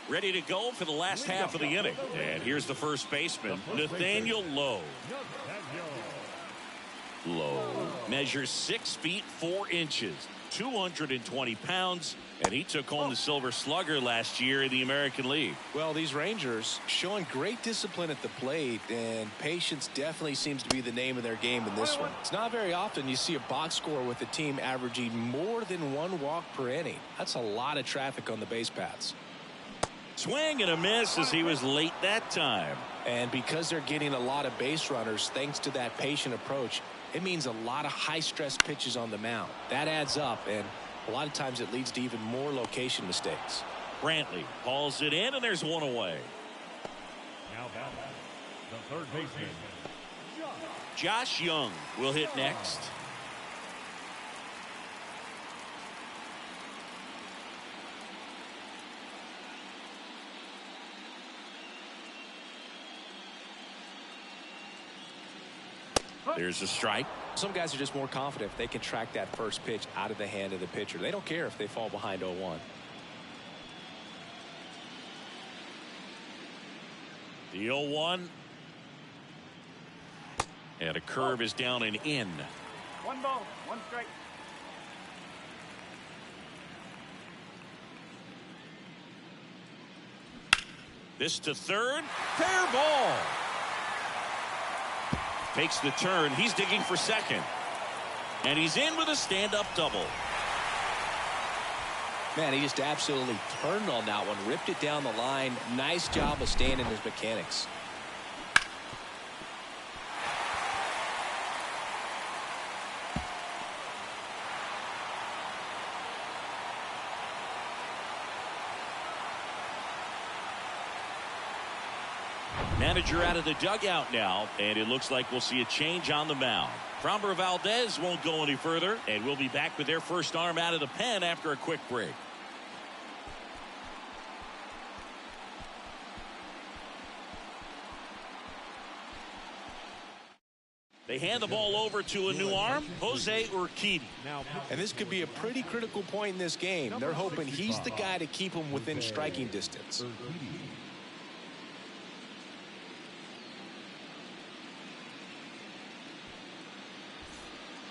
Ready to go for the last half of the inning. And here's the first baseman, Nathaniel Lowe. Lowe measures 6 feet 4 inches, 220 pounds, and he took home the Silver Slugger last year in the American League. Well, these Rangers showing great discipline at the plate, and patience definitely seems to be the name of their game in this one. It's not very often you see a box score with a team averaging more than 1 walk per inning. That's a lot of traffic on the base paths. Swing and a miss as he was late that time. And because they're getting a lot of base runners thanks to that patient approach, it means a lot of high-stress pitches on the mound. That adds up, and a lot of times it leads to even more location mistakes. Brantley hauls it in, and there's 1 away. Now back, the 3rd baseman, Josh Young will hit next. There's a strike. Some guys are just more confident if they can track that first pitch out of the hand of the pitcher. They don't care if they fall behind 0-1. The 0-1. And a curve is down and in. 1 ball, 1 strike. This to third. Fair ball. Takes the turn. He's digging for second. And he's in with a stand-up double. Man, he just absolutely turned on that one. Ripped it down the line. Nice job of staying in his mechanics. Manager out of the dugout now, and it looks like we'll see a change on the mound. Framber Valdez won't go any further, and we'll be back with their first arm out of the pen after a quick break. They hand the ball over to a new arm, Jose Urquidy. And this could be a pretty critical point in this game. They're hoping he's the guy to keep them within striking distance.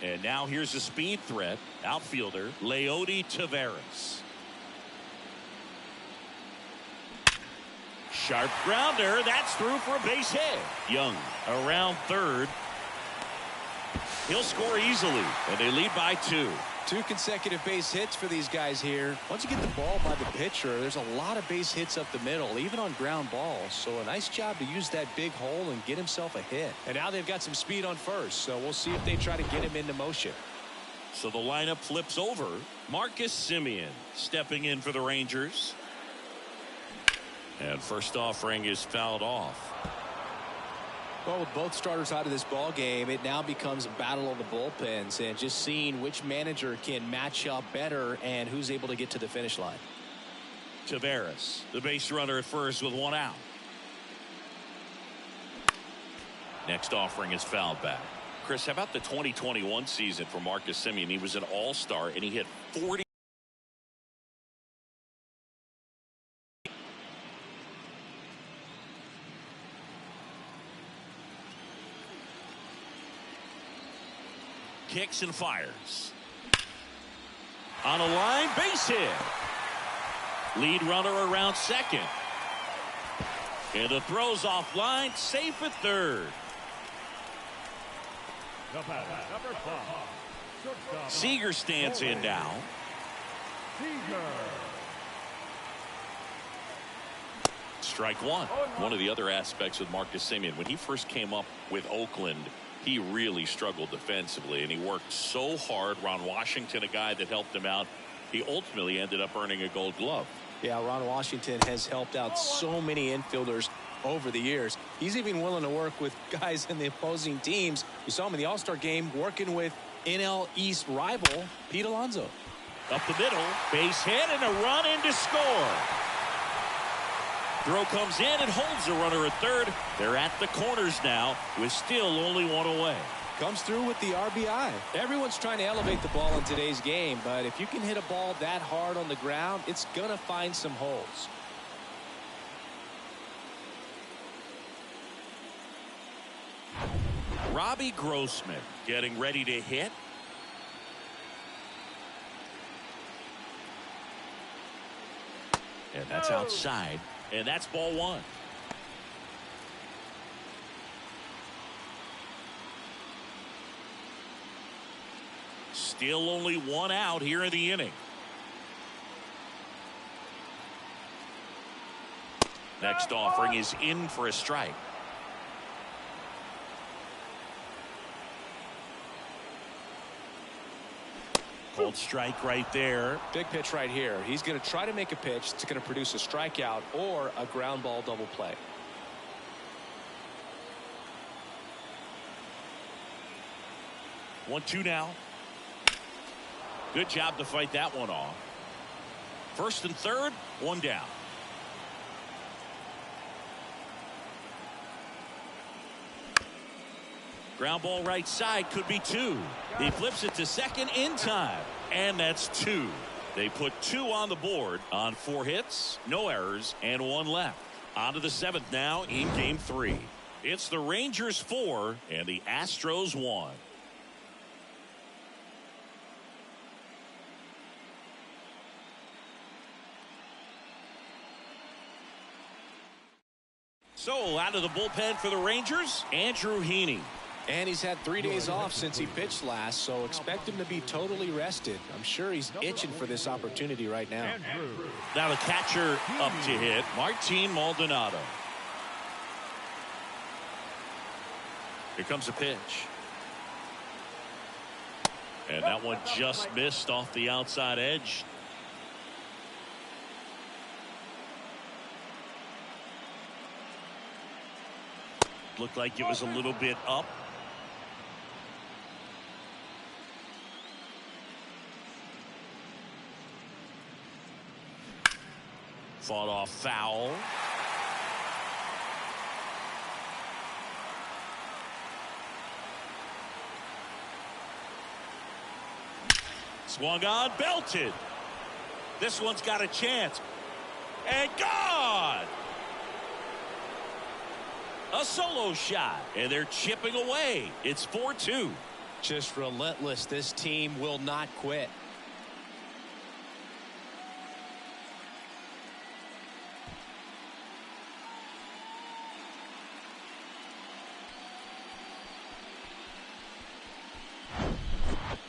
And now here's a speed threat, outfielder Leody Taveras. Sharp grounder, that's through for a base hit. Young around third. He'll score easily, and they lead by 2. 2 consecutive base hits for these guys here. Once you get the ball by the pitcher, there's a lot of base hits up the middle, even on ground balls. So a nice job to use that big hole and get himself a hit. And now they've got some speed on first, so we'll see if they try to get him into motion. So the lineup flips over. Marcus Semien stepping in for the Rangers. And first offering is fouled off. Well, with both starters out of this ball game, it now becomes a battle of the bullpens and just seeing which manager can match up better and who's able to get to the finish line. Taveras, the base runner at first with 1 out. Next offering is fouled back. Chris, how about the 2021 season for Marcus Semien? He was an all-star and he hit 40. Kicks and fires. On a line, base hit. Lead runner around second. And the throw's offline, safe at third. The batter, number 5. Shortstop. Seager stands in now. Seager. Strike 1. One of the other aspects with Marcus Semien, when he first came up with Oakland, he really struggled defensively, and he worked so hard. Ron Washington, a guy that helped him out, he ultimately ended up earning a Gold Glove. Yeah, Ron Washington has helped out so many infielders over the years. He's even willing to work with guys in the opposing teams. We saw him in the All-Star game working with NL East rival Pete Alonso. Up the middle, base hit, and a run in to score. Throw comes in and holds the runner at third. They're at the corners now with still only 1 away. Comes through with the RBI. Everyone's trying to elevate the ball in today's game, but if you can hit a ball that hard on the ground, it's going to find some holes. Robbie Grossman getting ready to hit. And that's outside. And that's ball 1. Still only 1 out here in the inning. Next offering is in for a strike. Called strike right there. Big pitch right here. He's going to try to make a pitch that's going to produce a strikeout or a ground ball double play. One, 2 now. Good job to fight that one off. First and third, 1 down. Ground ball right side, could be 2. He flips it to second in time, and that's 2. They put 2 on the board on 4 hits, no errors, and 1 left. On to the 7th now in game 3. It's the Rangers 4 and the Astros 1. So out of the bullpen for the Rangers, Andrew Heaney. And he's had 3 days off since he pitched last, so expect him to be totally rested. I'm sure he's itching for this opportunity right now. Now the catcher up to hit, Martin Maldonado. Here comes a pitch. And that one just missed off the outside edge. Looked like it was a little bit up. Fought off foul. Swung on, belted. This one's got a chance. And gone! A solo shot. And they're chipping away. It's 4-2. Just relentless. This team will not quit.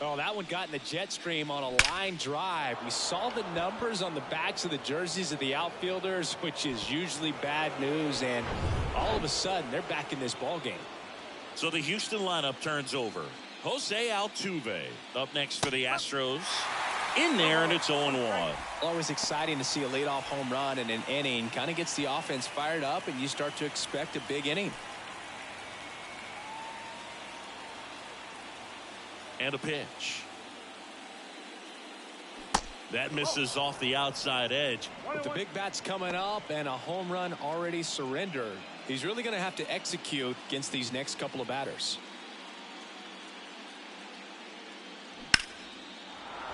Oh, that one got in the jet stream on a line drive. We saw the numbers on the backs of the jerseys of the outfielders, which is usually bad news, and all of a sudden they're back in this ball game. So the Houston lineup turns over. Jose Altuve up next for the Astros. In there, and it's 0-1. Always exciting to see a leadoff home run in an inning. Kind of gets the offense fired up, and you start to expect a big inning. And a pitch. That misses off the outside edge. With the big bats coming up and a home run already surrendered, he's really going to have to execute against these next couple of batters.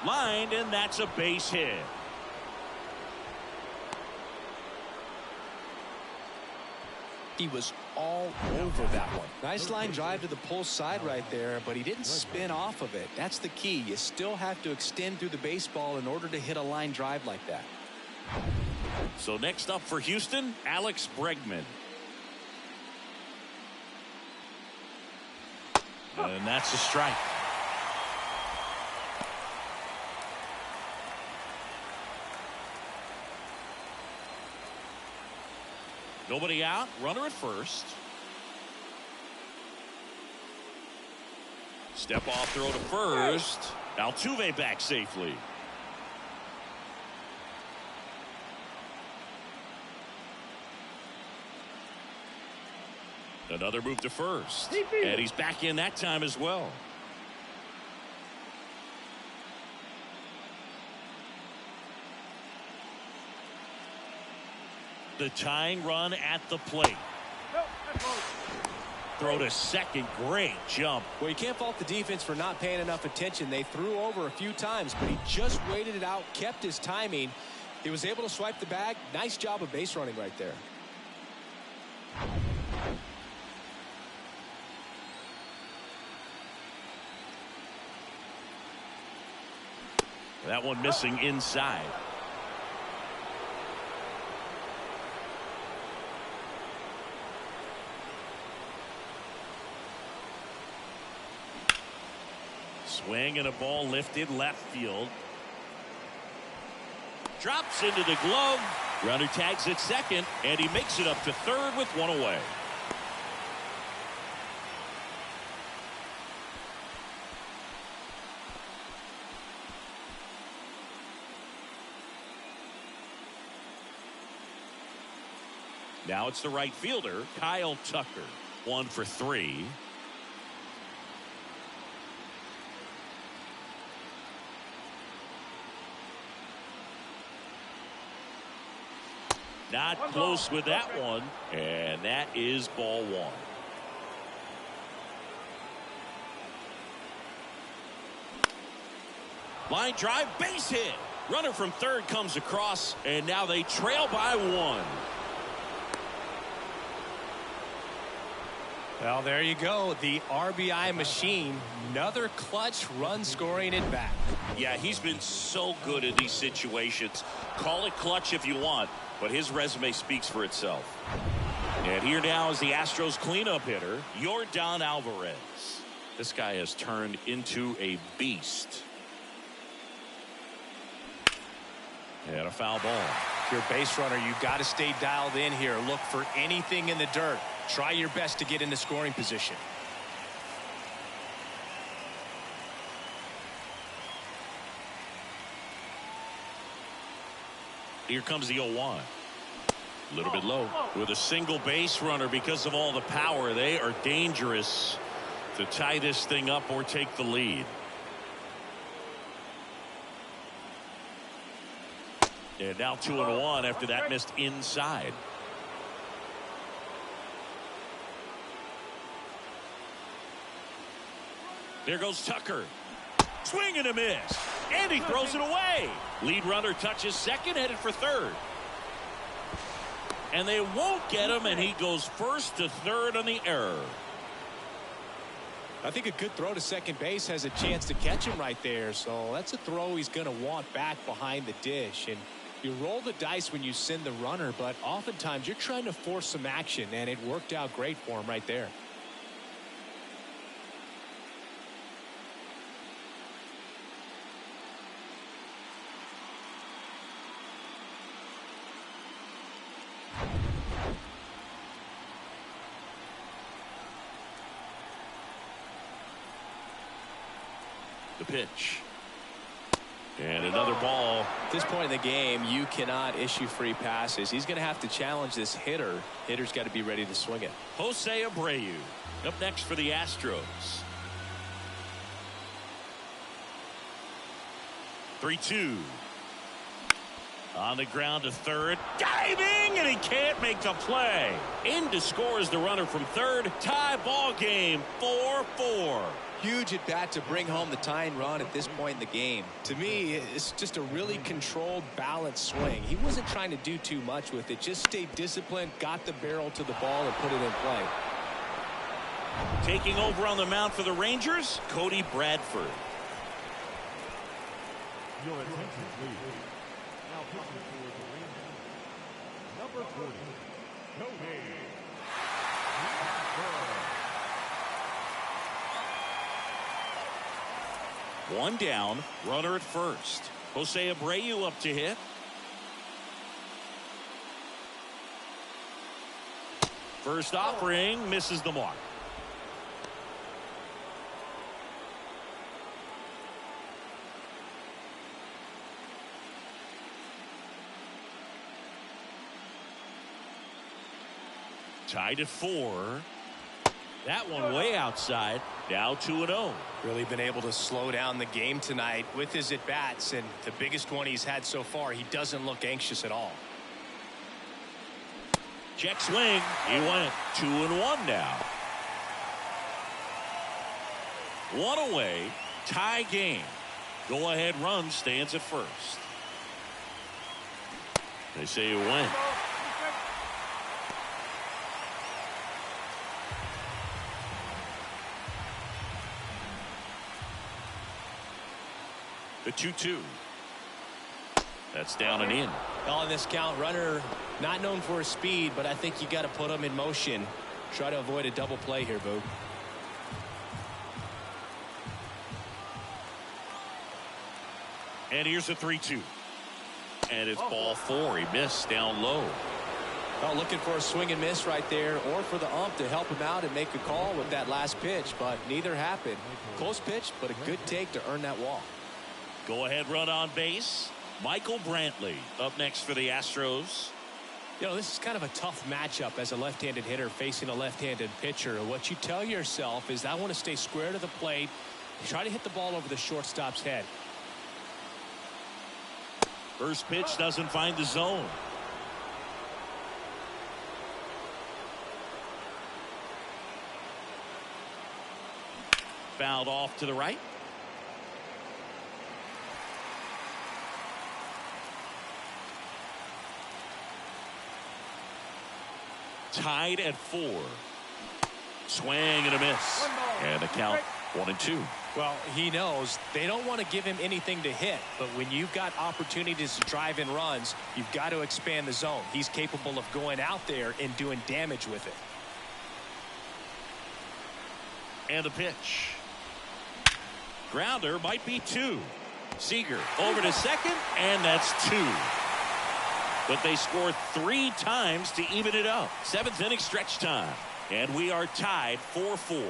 Lined, and that's a base hit. He was all over that one. Nice line drive to the pull side right there, but he didn't spin off of it. That's the key. You still have to extend through the baseball in order to hit a line drive like that. So next up for Houston, Alex Bregman. And that's a strike. Nobody out, runner at first. Step off throw to first. Altuve back safely. Another move to first. And he's back in that time as well. The tying run at the plate. Throw to second. Great jump. Well, you can't fault the defense for not paying enough attention. They threw over a few times, but he just waited it out, kept his timing. He was able to swipe the bag. Nice job of base running right there. That one missing inside. Swing and a ball lifted left field. Drops into the glove. Runner tags at second, and he makes it up to third with one away. Now it's the right fielder, Kyle Tucker. 1 for 3. Not close with that one, and that is ball 1. Line drive, base hit. Runner from third comes across, and now they trail by 1. Well, there you go. The RBI machine. Another clutch run scoring at bat. Yeah, he's been so good in these situations. Call it clutch if you want, but his resume speaks for itself. And here now is the Astros cleanup hitter, Yordan Alvarez. This guy has turned into a beast. And a foul ball. If you're a base runner, you got to stay dialed in here. Look for anything in the dirt. Try your best to get into scoring position. Here comes the 0-1. A little bit low. With a single base runner, because of all the power, they are dangerous to tie this thing up or take the lead. And now 2-1 after that missed inside. There goes Tucker. Swing and a miss. And he throws it away. Lead runner touches second, headed for third. And they won't get him, and he goes first to third on the error. I think a good throw to second base has a chance to catch him right there. So that's a throw he's going to want back behind the dish. And you roll the dice when you send the runner, but oftentimes you're trying to force some action, and it worked out great for him right there. The pitch. And another ball. At this point in the game, you cannot issue free passes. He's going to have to challenge this hitter. Hitter's got to be ready to swing it. Jose Abreu up next for the Astros. 3-2. On the ground to third. Diving, and he can't make the play. In to score is the runner from third. Tie ball game, 4-4. Huge at bat to bring home the tying run at this point in the game. To me, it's just a really controlled, balanced swing. He wasn't trying to do too much with it. Just stayed disciplined, got the barrel to the ball, and put it in play. Taking over on the mound for the Rangers, Cody Bradford. Your attention, please. Now pitching for the Rangers, number 20, Cody Bradford. One down, runner at first. Jose Abreu up to hit. First offering misses the mark. Tied at 4. That one way outside. Now 2-0. Really been able to slow down the game tonight with his at-bats, and the biggest one he's had so far, he doesn't look anxious at all. Check swing. He went 2-1 now. One away. Tie game. Go ahead run stands at first. They say he went. The 2-2. That's down and in. On this count, runner not known for his speed, but I think you got to put him in motion. Try to avoid a double play here, Boog. And here's a 3-2. And it's ball 4. He missed down low. Well, looking for a swing and miss right there, or for the ump to help him out and make a call with that last pitch, but neither happened. Close pitch, but a good take to earn that walk. Go ahead run on base. Michael Brantley up next for the Astros. You know, this is kind of a tough matchup as a left-handed hitter facing a left-handed pitcher. What you tell yourself is, I want to stay square to the plate, try to hit the ball over the shortstop's head. First pitch doesn't find the zone. Fouled off to the right. Tied at 4. Swing and a miss. And the count 1-2. Well, he knows they don't want to give him anything to hit, but when you've got opportunities to drive in runs, you've got to expand the zone. He's capable of going out there and doing damage with it. And the pitch. Grounder might be 2. Seager over to second, and that's 2. But they score 3 times to even it up. 7th inning stretch time, and we are tied 4-4.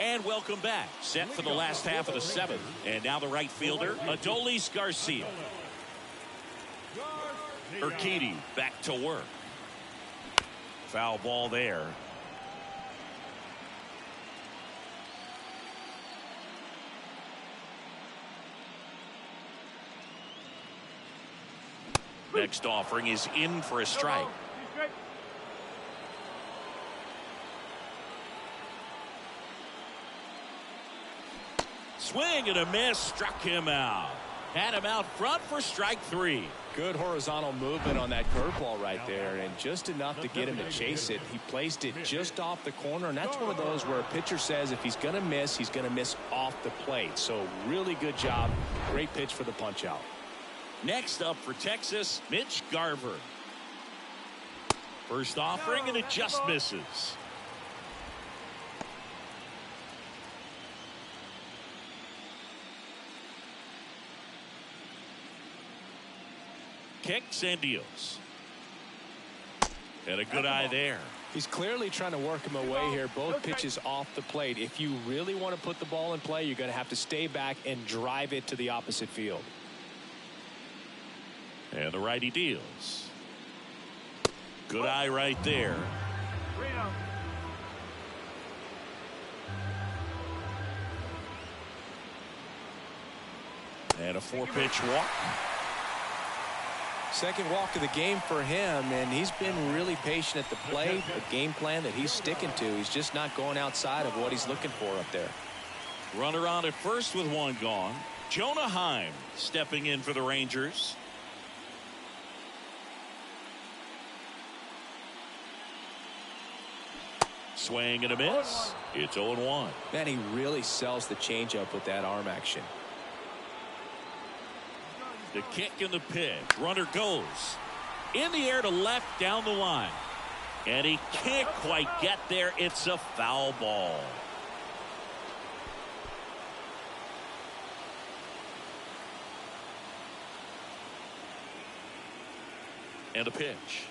And welcome back. Set for the last half of the 7th. And now the right fielder, Adolis Garcia. Urquidy back to work. Foul ball there. Next offering is in for a strike. Swing and a miss, struck him out. Had him out front for strike 3. Good horizontal movement on that curveball right there, and just enough to get him to chase it. He placed it just off the corner, and that's one of those where a pitcher says if he's going to miss, he's going to miss off the plate. So really good job. Great pitch for the punch out. Next up for Texas, Mitch Garver. First offering, and it just misses. Kicks and deals. And a good eye there. He's clearly trying to work him away here. Both pitches off the plate. If you really want to put the ball in play, you're going to have to stay back and drive it to the opposite field. And the righty deals. Good eye right there. And a 4-pitch walk. Second walk of the game for him, and he's been really patient at the plate. The game plan that he's sticking to, he's just not going outside of what he's looking for up there. Runner on at first with 1 gone. Jonah Heim stepping in for the Rangers. Swing and a miss. It's 0-1. Man, he really sells the changeup with that arm action. The kick and the pitch. Runner goes in the air to left down the line. And he can't quite get there. It's a foul ball. And a pitch.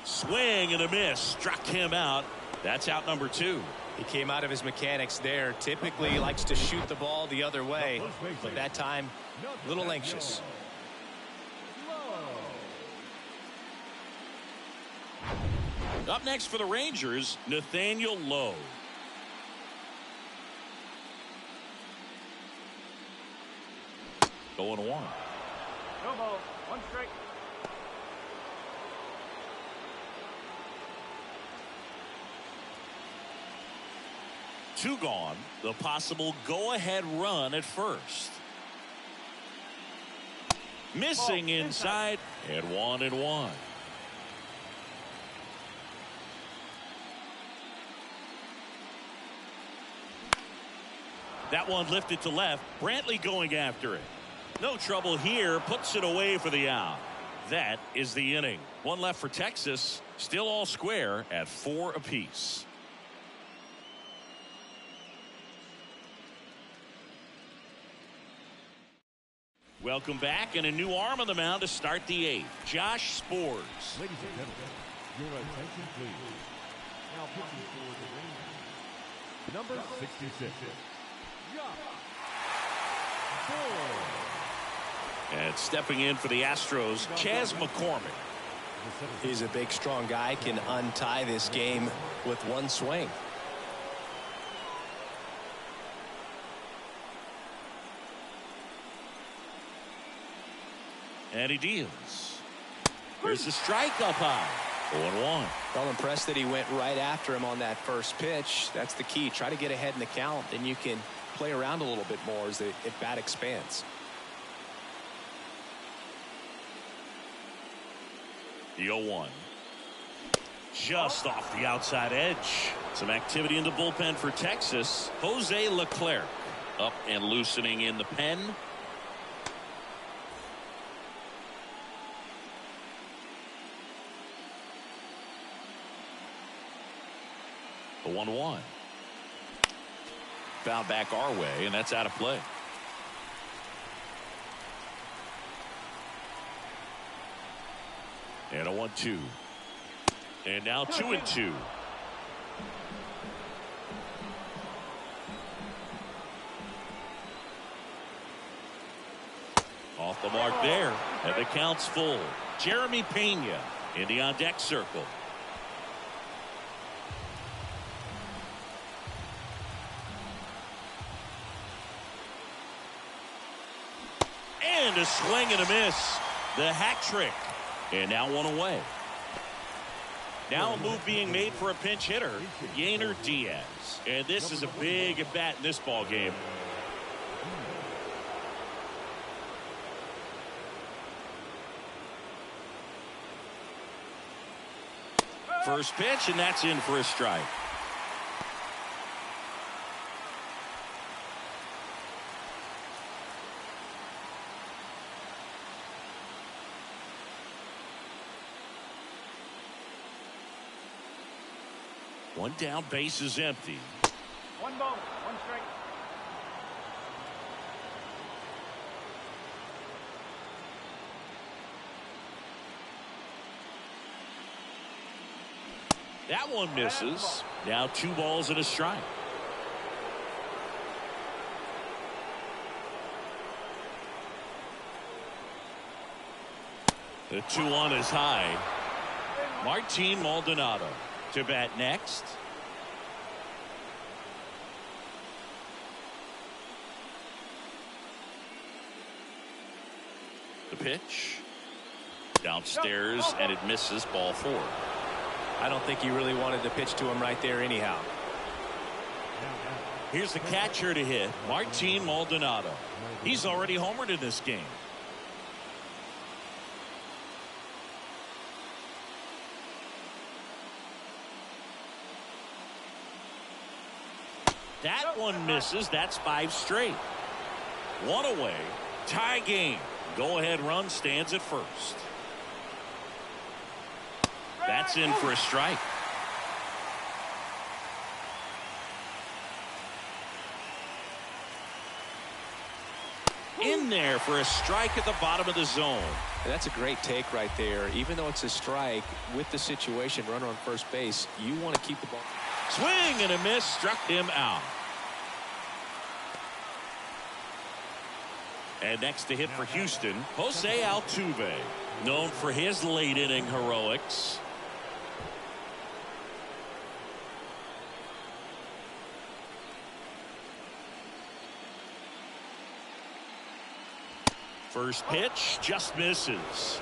Swing and a miss. Struck him out. That's out number 2. He came out of his mechanics there. Typically he likes to shoot the ball the other way, but that time a little anxious. Up next for the Rangers, Nathaniel Lowe. Going 1. No ball. 1 strike. Two gone. The possible go-ahead run at first. Missing inside, and 1-1. That one lifted to left. Brantley going after it. No trouble here. Puts it away for the out. That is the inning. 1 left for Texas. Still all square at 4 apiece. Welcome back, and a new arm on the mound to start the 8th. Josh Spores. Ladies and gentlemen, your attention please. Now pitching for the Rangers, number 66, Josh Spores. And stepping in for the Astros, Chas McCormick. He's a big, strong guy, can untie this game with 1 swing. And he deals. There's the strike up high. 0-1. Well, impressed that he went right after him on that first pitch. That's the key. Try to get ahead in the count, then you can play around a little bit more as the at-bat expands. The 0-1. Just off the outside edge. Some activity in the bullpen for Texas. Jose Leclerc up and loosening in the pen. The 1-1. Foul back our way, and that's out of play. And a 1-2. And now 2-2. Off the mark there, and the count's full. Jeremy Pena in the on-deck circle. And a swing and a miss. The hat trick. And now one away. Now a move being made for a pinch hitter, Yainer Diaz. And this is a big at bat in this ball game. First pitch, and that's in for a strike. One down, base is empty. 1 ball, 1 strike. That one misses. Now 2 balls and a strike. The 2-1 is high. Martin Maldonado to bat next. The pitch downstairs, and it misses. Ball 4. I don't think he really wanted to pitch to him right there anyhow. Here's the catcher to hit, Martin Maldonado. He's already homered in this game. That one misses. That's 5 straight. 1 away. Tie game. Go ahead run stands at first. That's in for a strike. In there for a strike at the bottom of the zone. And that's a great take right there. Even though it's a strike, with the situation, runner on first base, you want to keep the ball. Swing and a miss, struck him out. And next to hit for Houston, Jose Altuve, known for his late inning heroics. First pitch just misses.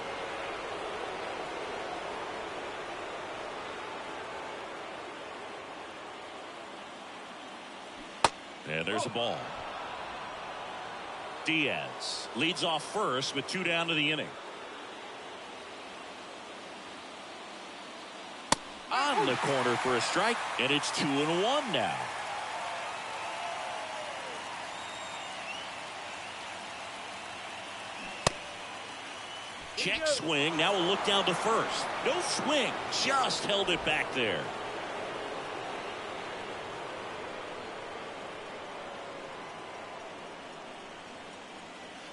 And there's a ball. Diaz leads off first with 2 down to the inning. On the corner for a strike, and it's 2-1 now. Check swing. Now we'll look down to first. No swing. Just held it back there.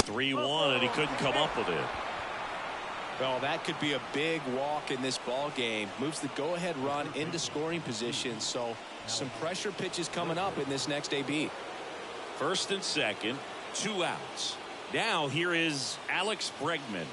(3-1) and he couldn't come up with it. Well, that could be a big walk in this ball game. Moves the go-ahead run into scoring position. So some pressure pitches coming up in this next AB. First and second, 2 outs. Now here is Alex Bregman.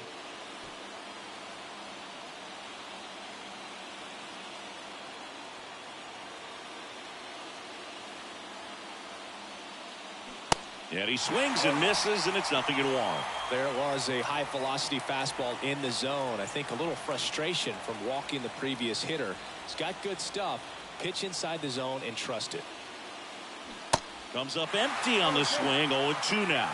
And he swings and misses, and it's 0-1. There was a high velocity fastball in the zone. I think a little frustration from walking the previous hitter. He's got good stuff. Pitch inside the zone and trust it. Comes up empty on the swing. 0-2 now.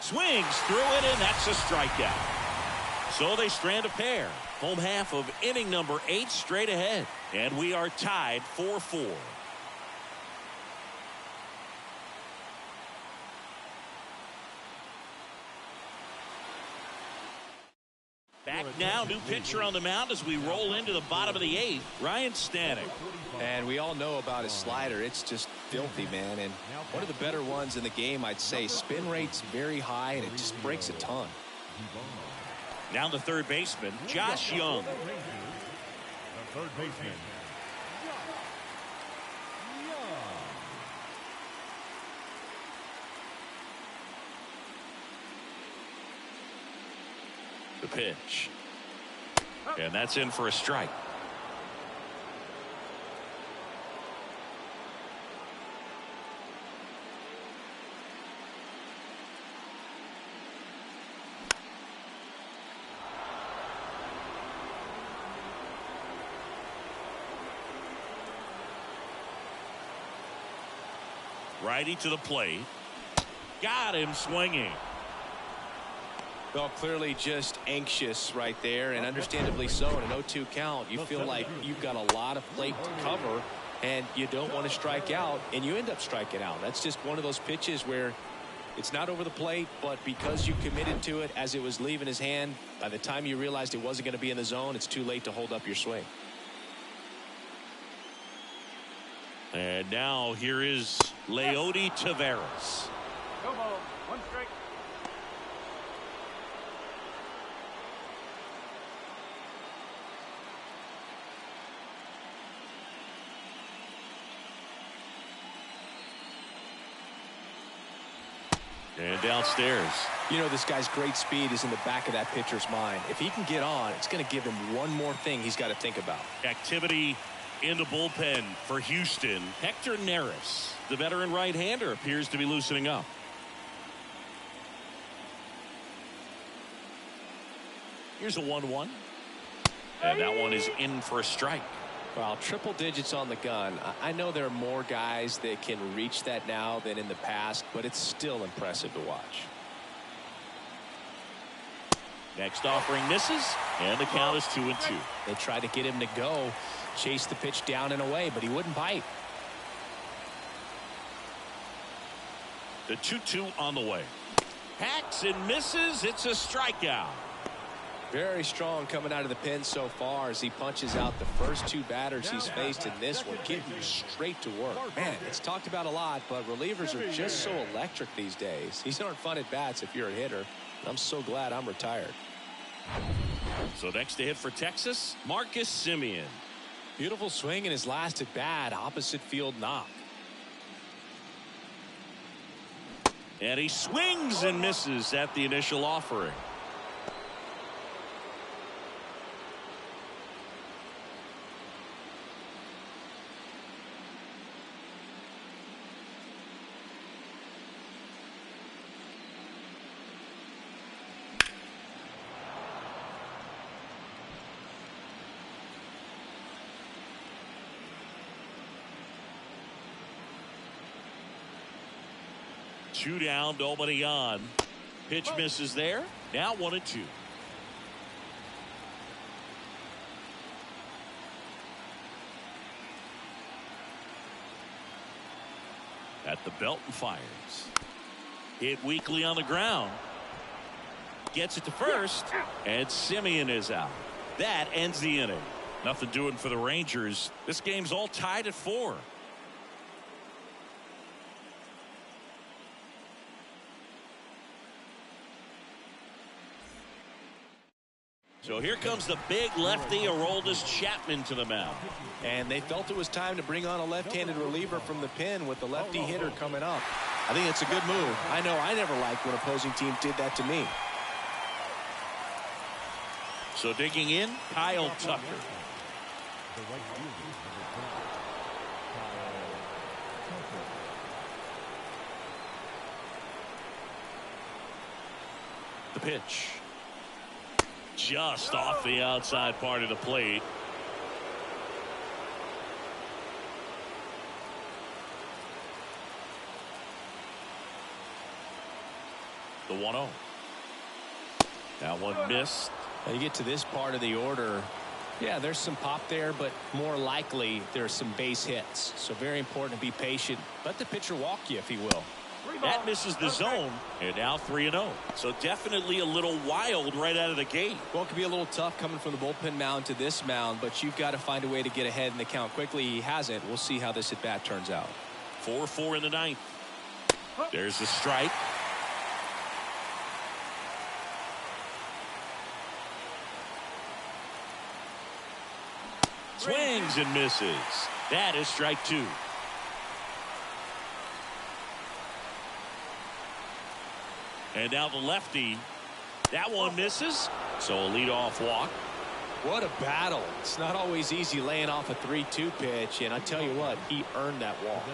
Swings through it, and that's a strikeout. So they strand a pair. Home half of inning number 8 straight ahead. And we are tied 4-4. Back now, new pitcher on the mound as we roll into the bottom of the 8th. Ryan Stanek. And we all know about his slider. It's just filthy, man. And one of the better ones in the game, I'd say. Spin rate's very high, and it just breaks a ton. Now the third baseman, Josh Young. The third baseman, The pitch. And that's in for a strike. Righty to the plate. Got him swinging. Well, clearly just anxious right there, and understandably so. In an 0-2 count, you feel like you've got a lot of plate to cover, and you don't want to strike out, and you end up striking out. That's just one of those pitches where it's not over the plate, but because you committed to it as it was leaving his hand, by the time you realized it wasn't going to be in the zone, it's too late to hold up your swing. And now here is Leody Taveras. No ball. One strike. And downstairs. You know, this guy's great speed is in the back of that pitcher's mind. If he can get on, it's going to give him one more thing he's got to think about. Activity in the bullpen for Houston. Hector Neris, the veteran right-hander, appears to be loosening up. Here's a 1-1. And that one is in for a strike. Well, triple digits on the gun. I know there are more guys that can reach that now than in the past, but it's still impressive to watch. Next offering misses, and the count is 2-2. They tried to get him to go, chase the pitch down and away, but he wouldn't bite. The 2-2 on the way. Hacks and misses. It's a strikeout. Very strong coming out of the pen so far as he punches out the first 2 batters he's faced in this one, getting straight to work. Man, it's talked about a lot, but relievers are just so electric these days. These aren't fun at bats if you're a hitter. I'm so glad I'm retired. So next to hit for Texas, Marcus Semien. Beautiful swing in his last at bat, opposite field knock. And he swings and misses at the initial offering. Two down, nobody on. Pitch misses there. Now 1-2. At the belt and fires. Hit weakly on the ground. Gets it to first, and Semien is out. That ends the inning. Nothing doing for the Rangers. This game's all tied at 4. So here comes the big lefty, Aroldis Chapman, to the mound. And they felt it was time to bring on a left-handed reliever from the pen with the lefty hitter coming up. I think it's a good move. I know I never liked when opposing team did that to me. So digging in, Kyle Tucker. The right fielder, number 10, Kyle Tucker. The pitch. Just off the outside part of the plate. The 1-0. That one missed. Now you get to this part of the order. Yeah, there's some pop there, but more likely there's some base hits. So very important to be patient. Let the pitcher walk you, if he will. That misses the zone, and now 3-0. So definitely a little wild right out of the gate. Well, it could be a little tough coming from the bullpen mound to this mound, but you've got to find a way to get ahead in the count quickly. He hasn't. We'll see how this at-bat turns out. 4-4 in the ninth. There's the strike. Swings and misses. That is strike 2. And now the lefty. That one misses. So a leadoff walk. What a battle. It's not always easy laying off a 3-2 pitch, and I tell you what, he earned that walk.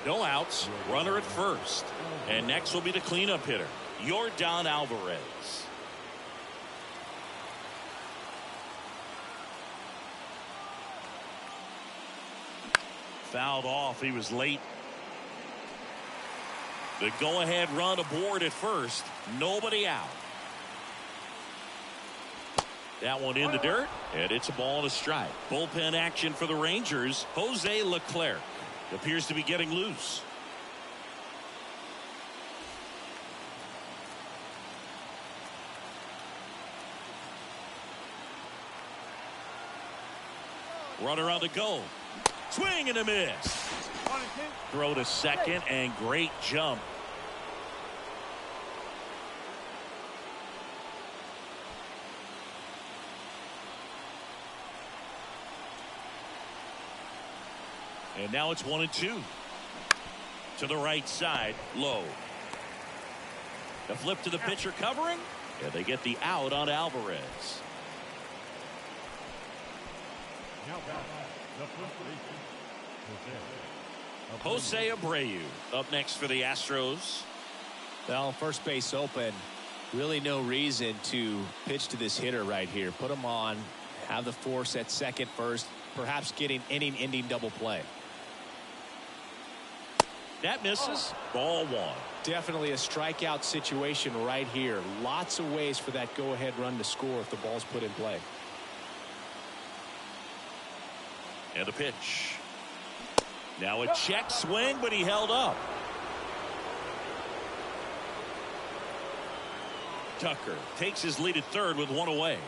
No outs. Runner at first. And next will be the cleanup hitter, Yordan Alvarez. Fouled off. He was late. The go-ahead run aboard at first. Nobody out. That one in the dirt, and it's a ball and a strike. Bullpen action for the Rangers. Jose Leclerc appears to be getting loose. Runner on the go. Swing and a miss. Throw to second, and great jump. And now it's 1-2. To the right side, low. The flip to the pitcher covering, and they get the out on Alvarez. Now back, the first baseman, Jose Abreu up next for the Astros. Well, first base open. Really no reason to pitch to this hitter right here. Put him on, have the force at second first, perhaps getting inning-ending double play. That misses. Ball 1. Definitely a strikeout situation right here. Lots of ways for that go-ahead run to score if the ball's put in play. And the pitch. Now a check swing, but he held up. Tucker takes his lead at third with one away.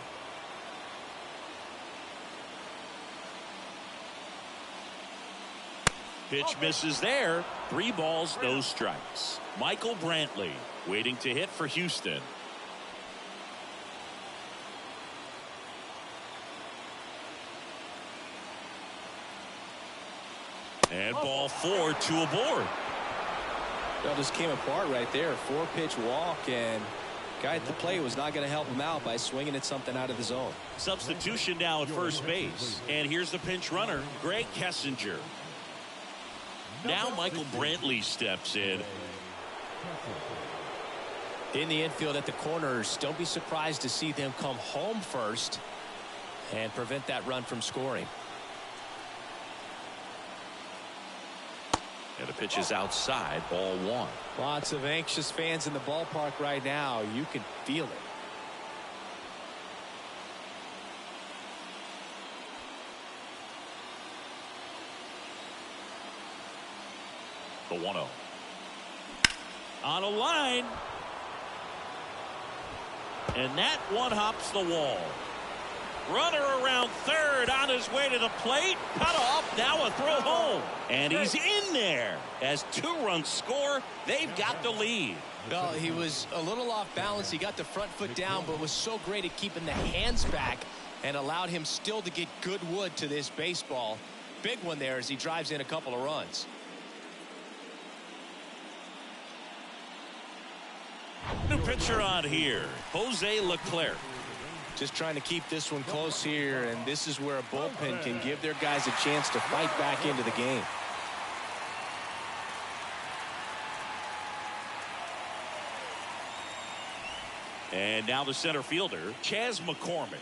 Pitch misses there. 3 balls, no strikes. Michael Brantley waiting to hit for Houston. And ball 4, 2 aboard. Well, just came apart right there. 4-pitch walk, and guy at the plate was not going to help him out by swinging at something out of the zone. Substitution now at first base. And here's the pinch runner, Greg Kessinger. Now Michael Brantley steps in. In the infield at the corners, don't be surprised to see them come home first and prevent that run from scoring. And the pitch is outside, ball 1. Lots of anxious fans in the ballpark right now. You can feel it. The 1-0. On a line. And that one hops the wall. Runner around third on his way to the plate. Cut off. Now a throw home. And he's in there. As 2 runs score, they've got the lead. Well, he was a little off balance. He got the front foot down, but was so great at keeping the hands back and allowed him still to get good wood to this baseball. Big one there as he drives in a couple of runs. New pitcher on here, Jose Leclerc. Just trying to keep this one close here, and this is where a bullpen can give their guys a chance to fight back into the game. And now the center fielder, Chas McCormick.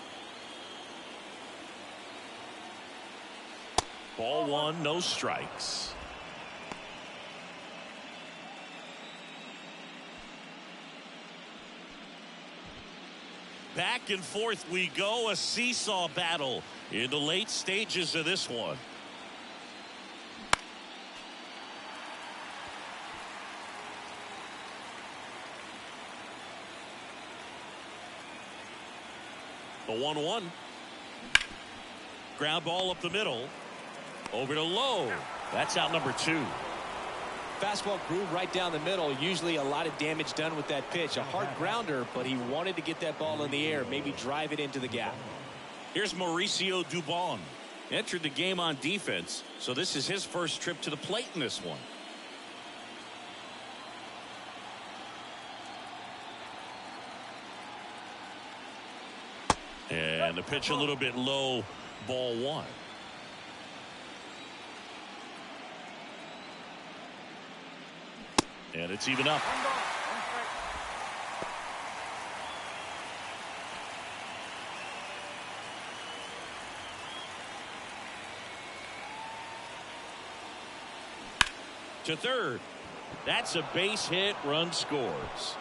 Ball one, no strikes. Back and forth we go, a seesaw battle in the late stages of this one. The 1-1. Ground ball up the middle. Over to Lowe. That's out number 2. Fastball groove right down the middle. Usually a lot of damage done with that pitch. A hard grounder, but he wanted to get that ball in the air, maybe drive it into the gap. Here's Mauricio Dubon. Entered the game on defense, so this is his first trip to the plate in this one. And the pitch a little bit low, ball 1. And it's even up. To third. That's a base hit, run scores.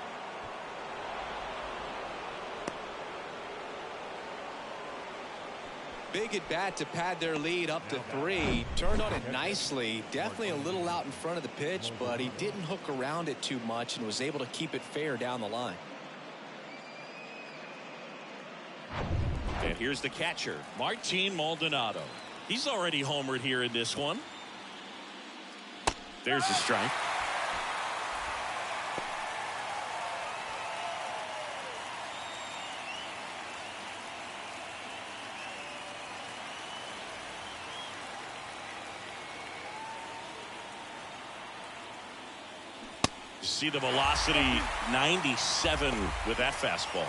Big at bat to pad their lead up to 3. Turned on it nicely. Definitely a little out in front of the pitch, but he didn't hook around it too much and was able to keep it fair down the line. And here's the catcher, Martin Maldonado. He's already homered here in this one. There's a strike. See the velocity 97 with that fastball.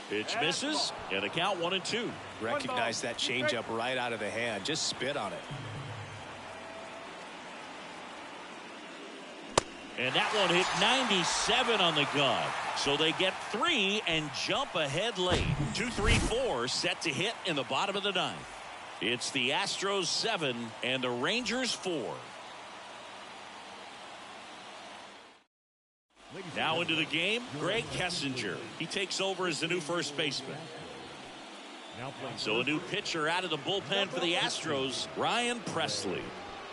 Pitch misses, and a count 1-2. Recognize that changeup right out of the hand. Just spit on it. And that one hit 97 on the gun. So they get 3 and jump ahead late. 2-3-4 set to hit in the bottom of the 9th. It's the Astros 7 and the Rangers 4. Now into the game, Greg Kessinger. He takes over as the new first baseman. So a new pitcher out of the bullpen for the Astros, Ryan Presley.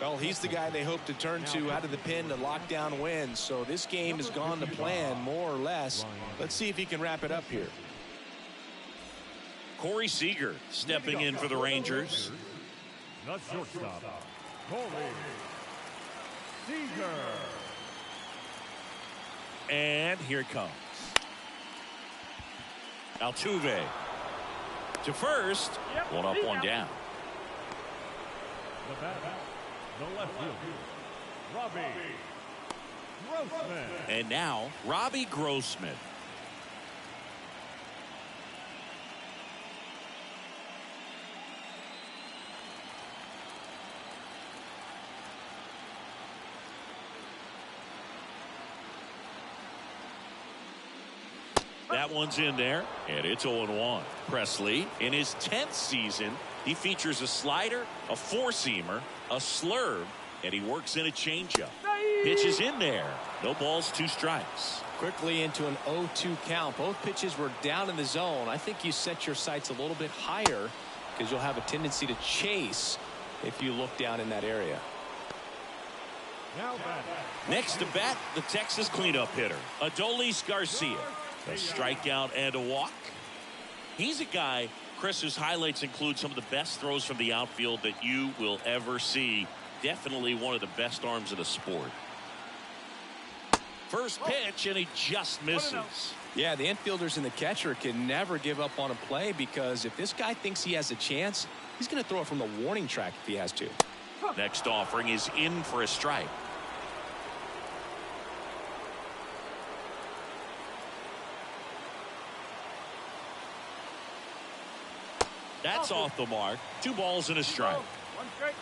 Well, he's the guy they hope to turn to out of the pen to lock down wins. So this game has gone to plan, more or less. Let's see if he can wrap it up here. Corey Seager stepping in for the Rangers. The shortstop, Corey Seager. And here it comes. Altuve to first. One up, one down. The bat, the left fielder, Robbie Grossman. And now Robbie Grossman. That one's in there, and it's 0-1. Presley, in his 10th season, he features a slider, a four-seamer, a slurve, and he works in a changeup. Pitch is in there. No balls, 2 strikes. Quickly into an 0-2 count. Both pitches were down in the zone. I think you set your sights a little bit higher because you'll have a tendency to chase if you look down in that area. Next to bat, the Texas cleanup hitter, Adolis Garcia. A strikeout and a walk. He's a guy, Chris, whose highlights include some of the best throws from the outfield that you will ever see. Definitely one of the best arms of the sport. First pitch, and he just misses. Yeah, the infielders and the catcher can never give up on a play because if this guy thinks he has a chance, he's going to throw it from the warning track if he has to. Next offering is in for a strike. That's off the mark. 2 balls and a strike. 1 strike.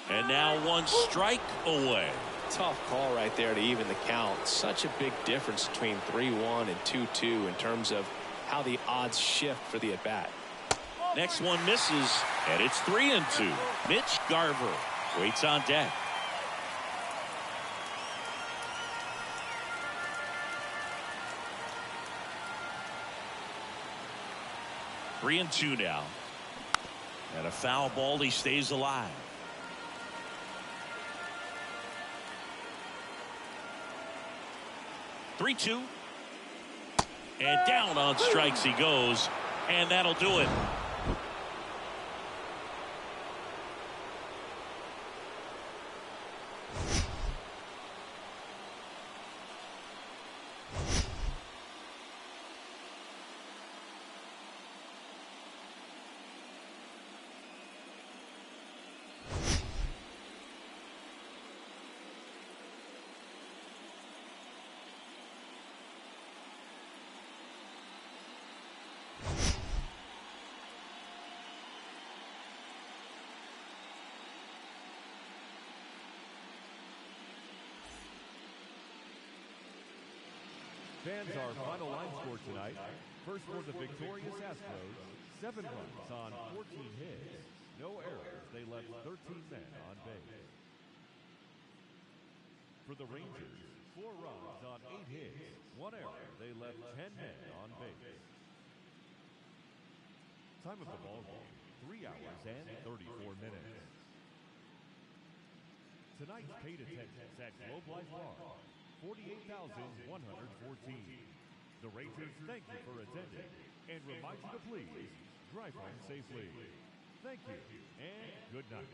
And now 1 strike away. Tough call right there to even the count. Such a big difference between 3-1 and 2-2 in terms of how the odds shift for the at-bat. Next one misses, and it's 3-2. Mitch Garver waits on deck. Three and two now. And a foul ball. He stays alive. Three-two. And down on strikes he goes. And that'll do it. Fans, our final line score tonight. First for the victorious Hastros, 7 runs on 14 hits. No errors. They left 13 men on base. For the Rangers, 4 runs on 8 hits. 1 error. They left 10 men on base. Time of the ball game, 3 hours and 34 minutes. Tonight's paid attendance at Globe Life Bar, 48,114. The Rangers thank you for attending and remind you to please drive home safely. Thank you and good night.